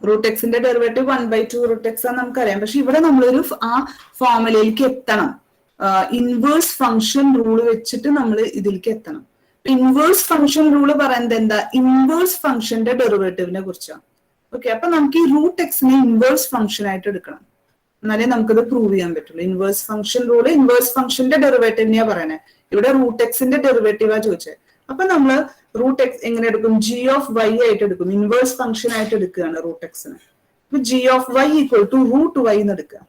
റൂട്ട് എക്സിന്റെ ഡെറിവേറ്റീവ് 1/2 റൂട്ട് എക്സ് ആണ് നമുക്കറിയാം. പക്ഷെ ഇവിടെ നമ്മളൊരു ആ ഫോർമുലയിലേക്ക് എത്തണം. ഇൻവേഴ്സ് ഫംഗ്ഷൻ റൂൾ വെച്ചിട്ട് നമ്മൾ ഇതിലേക്ക് എത്തണം. ഇൻവേഴ്സ് ഫംഗ്ഷൻ റൂൾ പറയുന്നത് എന്താ? ഇൻവേഴ്സ് ഫംഗ്ഷന്റെ ഡെറിവേറ്റീവിനെ കുറിച്ചാണ്. ഓക്കെ, അപ്പൊ നമുക്ക് ഈ റൂട്ട് എക്സിനെ ഇൻവേഴ്സ് ഫംഗ്ഷൻ ആയിട്ട് എടുക്കണം, എന്നാലേ നമുക്കത് പ്രൂവ് ചെയ്യാൻ പറ്റുള്ളൂ. ഇൻവേഴ്സ് ഫംഗ്ഷൻ റൂള് ഇൻവേഴ്സ് ഫംഗ്ഷന്റെ ഡെറിവേറ്റീവിനെയാ പറയണേ. ഇവിടെ റൂട്ട് എക്സിന്റെ ഡെറിവേറ്റീവാ ചോദിച്ചത്. അപ്പൊ നമ്മള് റൂട്ട് എക്സ് എങ്ങനെ എടുക്കും? ജി ഓഫ് വൈ ആയിട്ട് എടുക്കും. ഇൻവേഴ്സ് ഫംഗ്ഷൻ ആയിട്ട് എടുക്കുകയാണ് റൂട്ട് എക്സിന്. അപ്പൊ g of y equal to root y എന്ന് എടുക്കുക.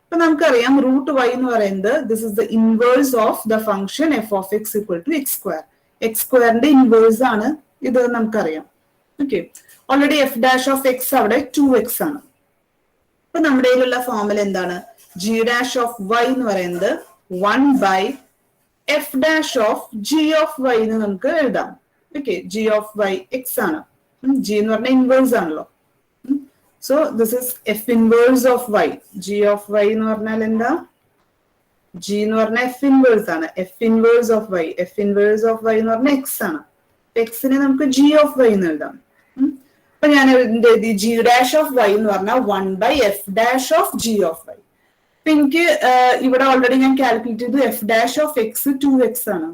അപ്പൊ നമുക്കറിയാം റൂട്ട് വൈ എന്ന് പറയുന്നത് this is the inverse of the function f of X equal to x square. X സ്ക്വയറിന്റെ ഇൻവേഴ്സ് ആണ് ഇത് നമുക്കറിയാം. Okay, already f dash of x അവിടെ 2x ആണ്. അപ്പൊ നമ്മുടെ കയ്യിലുള്ള ഫോർമുല എന്താണ്? ജി ഡാഷ് ഓഫ് വൈ എന്ന് പറയുന്നത് 1 f dash of g of y എന്ന് നമുക്ക് എഴുതാം. Okay, g of y x ആണ്. ജി എന്ന് പറഞ്ഞാൽ ഇൻവേഴ്സ് ആണല്ലോ. So this is f inverse of y. G of y എന്ന് പറഞ്ഞാൽ എന്താ? ജി എന്ന് പറഞ്ഞാൽ എഫ് ഇൻവേഴ്സ് ആണ്. F inverse of y, f inverse of y എന്ന് പറഞ്ഞാൽ എക്സ് ആണ്. എക്സിനെ നമുക്ക് ജി ഓഫ് വൈ എന്ന് എഴുതാം. അപ്പൊ ഞാൻ എന്ത് എഴുതി? ജി ഡാഷ് ഓഫ് വൈ എന്ന് പറഞ്ഞാൽ 1/f dash of g of y. അപ്പൊ എനിക്ക് ഇവിടെ ഓൾറെഡി ഞാൻ കാൽക്കുലേറ്റ് ചെയ്തു F dash of X 2x ആണ്.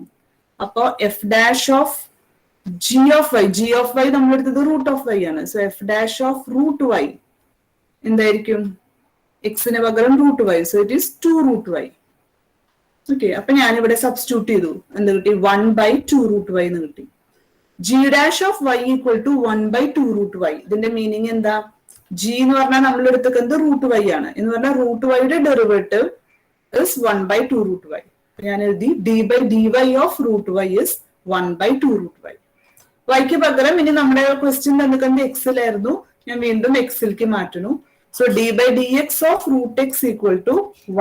അപ്പൊ f dash of g of y, g of y നമ്മൾ എടുത്തത് റൂട്ട് ഓഫ് വൈ ആണ്. So f dash of root y എന്തായിരിക്കും? എക്സിന് പകരം root y, so it is 2 root y. Okay, അപ്പൊ ഞാൻ ഇവിടെ സബ്സ്റ്റിറ്റ്യൂട്ട് ചെയ്തു. എന്ത് കിട്ടി? 1/2 റൂട്ട് വൈ എന്ന് കിട്ടി. G dash of y equal to 1/2 root y. ഇതിന്റെ മീനിങ് എന്താ? ജി എന്ന് പറഞ്ഞാൽ നമ്മൾ എടുത്തത് റൂട്ട് വൈ ആണ് എന്ന് പറഞ്ഞാൽ റൂട്ട് വൈയുടെ ഡെറിവേറ്റീവ് ഇസ് 1/2 റൂട്ട് വൈ. ഞാൻ എഴുതി d by d y of root y is 1/2 root y. വൈക്ക് പകരം ഇനി നമ്മുടെ ക്വസ്റ്റ്യൻ തന്നിട്ടുണ്ട് എക്സിലായിരുന്നു, ഞാൻ വീണ്ടും എക്സിലേക്ക് മാറ്റുന്നു. So d by d x of root x equal to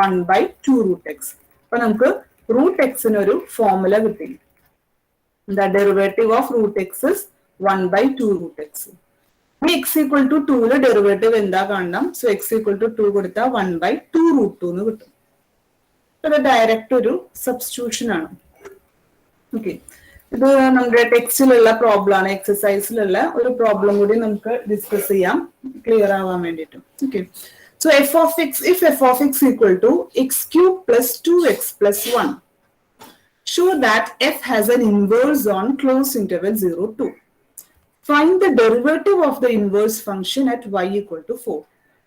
1/2 root x. അപ്പൊ നമുക്ക് റൂട്ട് എക്സിന് ഒരു ഫോർമുല കിട്ടി. The derivative of root x is 1/2 root x. x equal to 2 derivative എന്താ കാണണം? സോ x equal to 2 കൊടുത്താൽ 1/2 root 2 എന്ന് കിട്ടും. അത് ഡയറക്റ്റ് ഒരു സബ്സ്റ്റിറ്റ്യൂഷൻ ആണ്. ഓക്കെ, ഇത് നമ്മുടെ ടെക്സ്റ്റിലുള്ള പ്രോബ്ലം ആണ്. എക്സസൈസിലുള്ള ഒരു പ്രോബ്ലം കൂടി നമുക്ക് ഡിസ്കസ് ചെയ്യാം ക്ലിയർ ആവാൻ വേണ്ടിയിട്ട്. Okay, so F of x, if f of X equal to x cube plus 2x plus 1, show that f has an inverse on closed interval 0, 2. Find the derivative of the inverse function at y equal to 4.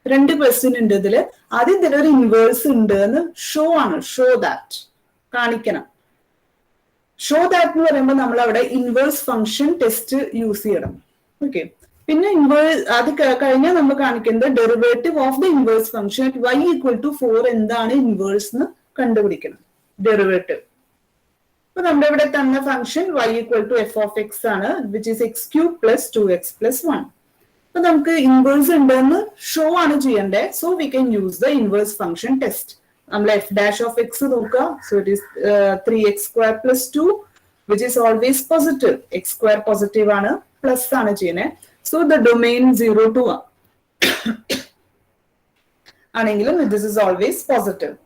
രണ്ട് question ഉണ്ട് ഇതില്. ആദ്യം ഇതിൽ ഒരു inverse ഉണ്ട് എന്ന് show ആണ്, show that കാണിക്കണം. ഷോ ദാറ്റ് എന്ന് പറയുമ്പോൾ നമ്മൾ അവിടെ ഇൻവേഴ്സ് ഫംഗ്ഷൻ ടെസ്റ്റ് യൂസ് ചെയ്യണം. ഓക്കെ, പിന്നെ ഇൻവേഴ്സ് അത് കഴിഞ്ഞാൽ നമ്മൾ കാണിക്കുന്നത് derivative of the inverse function at y equal to 4 എന്താണ് ഇൻവേഴ്സ് എന്ന് കണ്ടുപിടിക്കണം. ഡെറിവേറ്റീവ് അപ്പൊ നമ്മുടെ ഇവിടെ തന്ന function y equal to f of x ആണ്, which is x cube plus 2x plus 1. അപ്പൊ നമുക്ക് ഇൻവേഴ്സ് ഉണ്ടെന്ന് ഷോ ആണ് ചെയ്യണ്ടേ. So we can use the inverse function test. നമ്മൾ എഫ് ഡാഷ് ഓഫ് എക്സ് നോക്കുക. So it is 3x square plus 2 which is always positive. X square positive ആണ്, plus ആണ് ചെയ്യുന്നത്. സോ ദ ഡൊമെയിൻ 0 to 1 ആണെങ്കിലും this is always positive.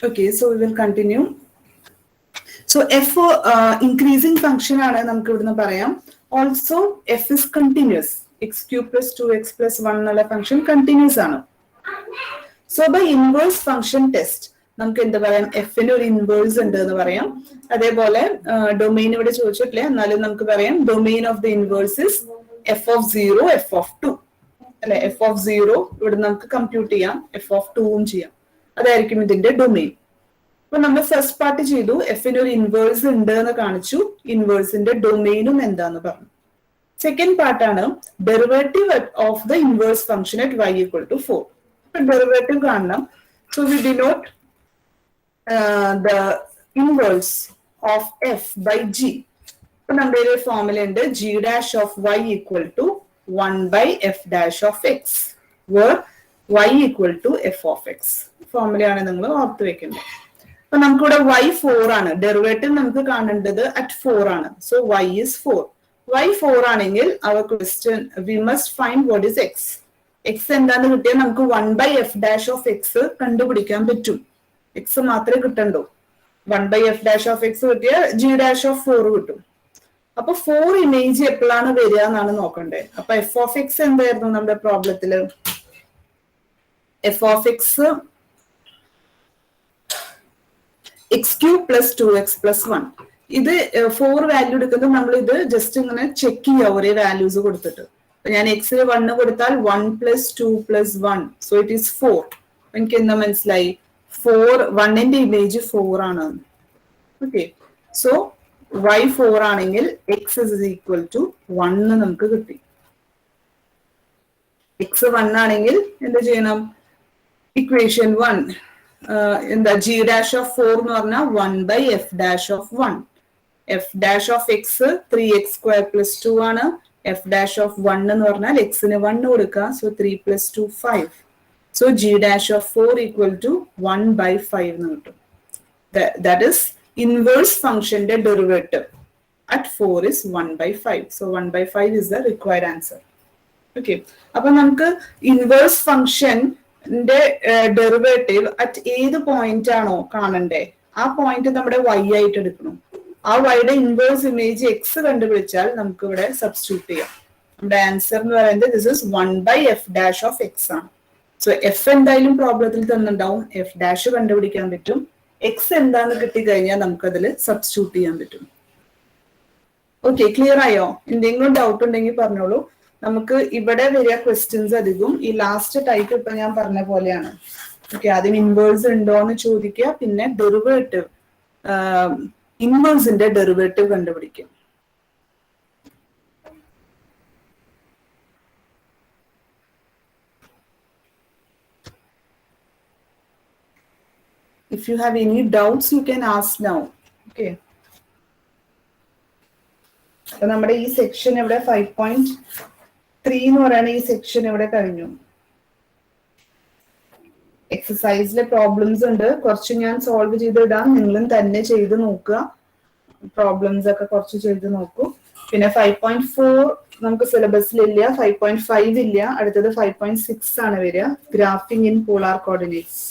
Okay, so we will continue. So f increasing function ആണ് നമുക്ക് ഇവിടുന്ന് പറയാം. Also f is continuous. x cube plus 2x plus 1 എന്നുള്ള function continuous ആണ്. So by inverse function test നമുക്ക് എന്താ പറയാം, എഫിന് ഒരു ഇൻവേഴ്സ് ഉണ്ട് എന്ന് പറയാം. അതേപോലെ ഡൊമെയിൻ ഇവിടെ ചോദിച്ചിട്ടില്ല, എന്നാലും നമുക്ക് പറയാം domain of the inverse is F of 0 F of 2 അല്ലെ. എഫ് ഓഫ് 0 ഇവിടെ നമുക്ക് കമ്പ്യൂട്ട് ചെയ്യാം, എഫ് ഓഫ് 2 ചെയ്യാം. അതായിരിക്കും ഇതിന്റെ ഡൊമെയിൻ. അപ്പൊ നമ്മൾ ഫസ്റ്റ് പാർട്ട് ചെയ്തു, എഫിന് ഒരു ഇൻവേഴ്സ് ഉണ്ട് എന്ന് കാണിച്ചു, ഇൻവേഴ്സിന്റെ ഡൊമെയിനും എന്താന്ന് പറഞ്ഞു. സെക്കൻഡ് പാർട്ടാണ് derivative of the inverse function at y equal to 4. അപ്പൊ ഡെറിവേറ്റീവ് കാണണം. So we denote the inverse of f by g. ഇപ്പൊ നമ്മുടെ ഒരു ഫോർമുല ഉണ്ട്, g dash of y equal to 1 by f dash of x, where y equal to f of x. ഫോർമുലയാണ് നിങ്ങൾ ഓർത്ത് വെക്കേണ്ടത്. അപ്പൊ നമുക്കിവിടെ y 4 ആണ്, ഡെറിവേറ്റീവ് നമുക്ക് കാണേണ്ടത് അറ്റ് 4 ആണ്. So y is 4. y 4 ആണെങ്കിൽ our question we must find what is x. x എന്താന്ന് കിട്ടിയാൽ നമുക്ക് 1 by f dash of x കണ്ടുപിടിക്കാൻ പറ്റും. x മാത്രമേ കിട്ടണ്ടോ. 1 by f dash of x കിട്ടിയാൽ g dash of 4 കിട്ടും. അപ്പൊ 4 ഇമേജ് എപ്പോഴാണ് വരിക എന്നാണ് നോക്കണ്ടേ. അപ്പൊ f of x എന്തായിരുന്നു നമ്മുടെ പ്രോബ്ലത്തില്? f of x x cube plus 2x plus 1. ഇത് 4 വാല്യൂ എടുക്കുന്നത് നമ്മൾ ഇത് ജസ്റ്റ് ഇങ്ങനെ ചെക്ക് ചെയ്യുക ഒരേ വാല്യൂസ് കൊടുത്തിട്ട്. ഞാൻ എക്സിന് 1 കൊടുത്താൽ 1 plus 2 plus 1, so it is 4. എനിക്ക് എന്താ മനസ്സിലായി? 4 1ന്റെ ഇമേജ് 4 ആണ്. ഓക്കെ, സോ y 4 ആണെങ്കിൽ x is equal to 1 നമുക്ക് കിട്ടി. x 1 ആണെങ്കിൽ എന്താ ചെയ്യണം? ഇക്വേഷൻ 1 എന്താ g dash of 4 എന്ന് പറഞ്ഞാൽ 1 by f dash of 1. f dash of x 3x square plus 2 ആണ്. f dash of 1 എന്ന് പറഞ്ഞാൽ x ന് 1 കൊടുക്കുക, so 3 plus 2 5. So g dash of 4 equal to 1 by 5 എന്ന് കിട്ടും. That is inverse function the derivative at 4 is 1 by 5. So 1 by 5 is the required answer. Okay, അപ്പൊ നമുക്ക് inverse ഫംഗ്ഷന്റെ ഡെറിവേറ്റീവ് അറ്റ് ഏത് പോയിന്റ് ആണോ കാണണ്ടേ ആ പോയിന്റ് നമ്മുടെ y ആയിട്ട് എടുക്കണം. ആ വൈയുടെ ഇൻവേഴ്സ് ഇമേജ് x കണ്ടുപിടിച്ചാൽ നമുക്ക് ഇവിടെ സബ്സ്റ്റിറ്റ്യൂട്ട് ചെയ്യാം. നമ്മുടെ ആൻസർ എന്ന് പറയുന്നത് this is 1 by f dash of x ആണ്. സോ എഫ് എന്തായാലും പ്രോബ്ലത്തിൽ തന്നിട്ടുണ്ടാവും, എഫ് ഡാഷ് കണ്ടുപിടിക്കാൻ പറ്റും. എക്സ് എന്താന്ന് കിട്ടിക്കഴിഞ്ഞാൽ നമുക്ക് അതിൽ സബ്സ്റ്റിറ്റ്യൂട്ട് ചെയ്യാൻ പറ്റും. ഓക്കെ, ക്ലിയർ ആയോ? എന്തെങ്കിലും ഡൗട്ട് ഉണ്ടെങ്കിൽ പറഞ്ഞോളൂ. നമുക്ക് ഇവിടെ വരിക ക്വസ്റ്റ്യൻസ് അധികം ഈ ലാസ്റ്റ് ടൈപ്പ് ഇപ്പൊ ഞാൻ പറഞ്ഞ പോലെയാണ്. ഓക്കെ, ആദ്യം ഇൻവേഴ്സ് ഉണ്ടോ എന്ന് ചോദിക്കുക, പിന്നെ ഡെറിവേറ്റീവ് ഇൻവേഴ്സിന്റെ ഡെറിവേറ്റീവ് കണ്ടുപിടിക്കും. If you have any doubts, you can ask now. Okay. അപ്പൊ നമ്മുടെ ഈ സെക്ഷൻ ഇവിടെ 5.3 എന്ന് പറയുന്ന ഈ സെക്ഷൻ ഇവിടെ കഴിഞ്ഞു. എക്സസൈസിലെ പ്രോബ്ലംസ് ഉണ്ട്, കുറച്ച് ഞാൻ സോൾവ് ചെയ്തിടാം, നിങ്ങളും തന്നെ ചെയ്ത് നോക്കുക. പ്രോബ്ലംസ് ഒക്കെ കുറച്ച് ചെയ്ത് നോക്കൂ. പിന്നെ 5.4 നമുക്ക് സിലബസിലില്ല, 5.5 ഇല്ല, അടുത്തത് 5.6 ആണ് വരിക, ഗ്രാഫിംഗ് ഇൻ പോളാർ കോർഡിനേറ്റ്സ്.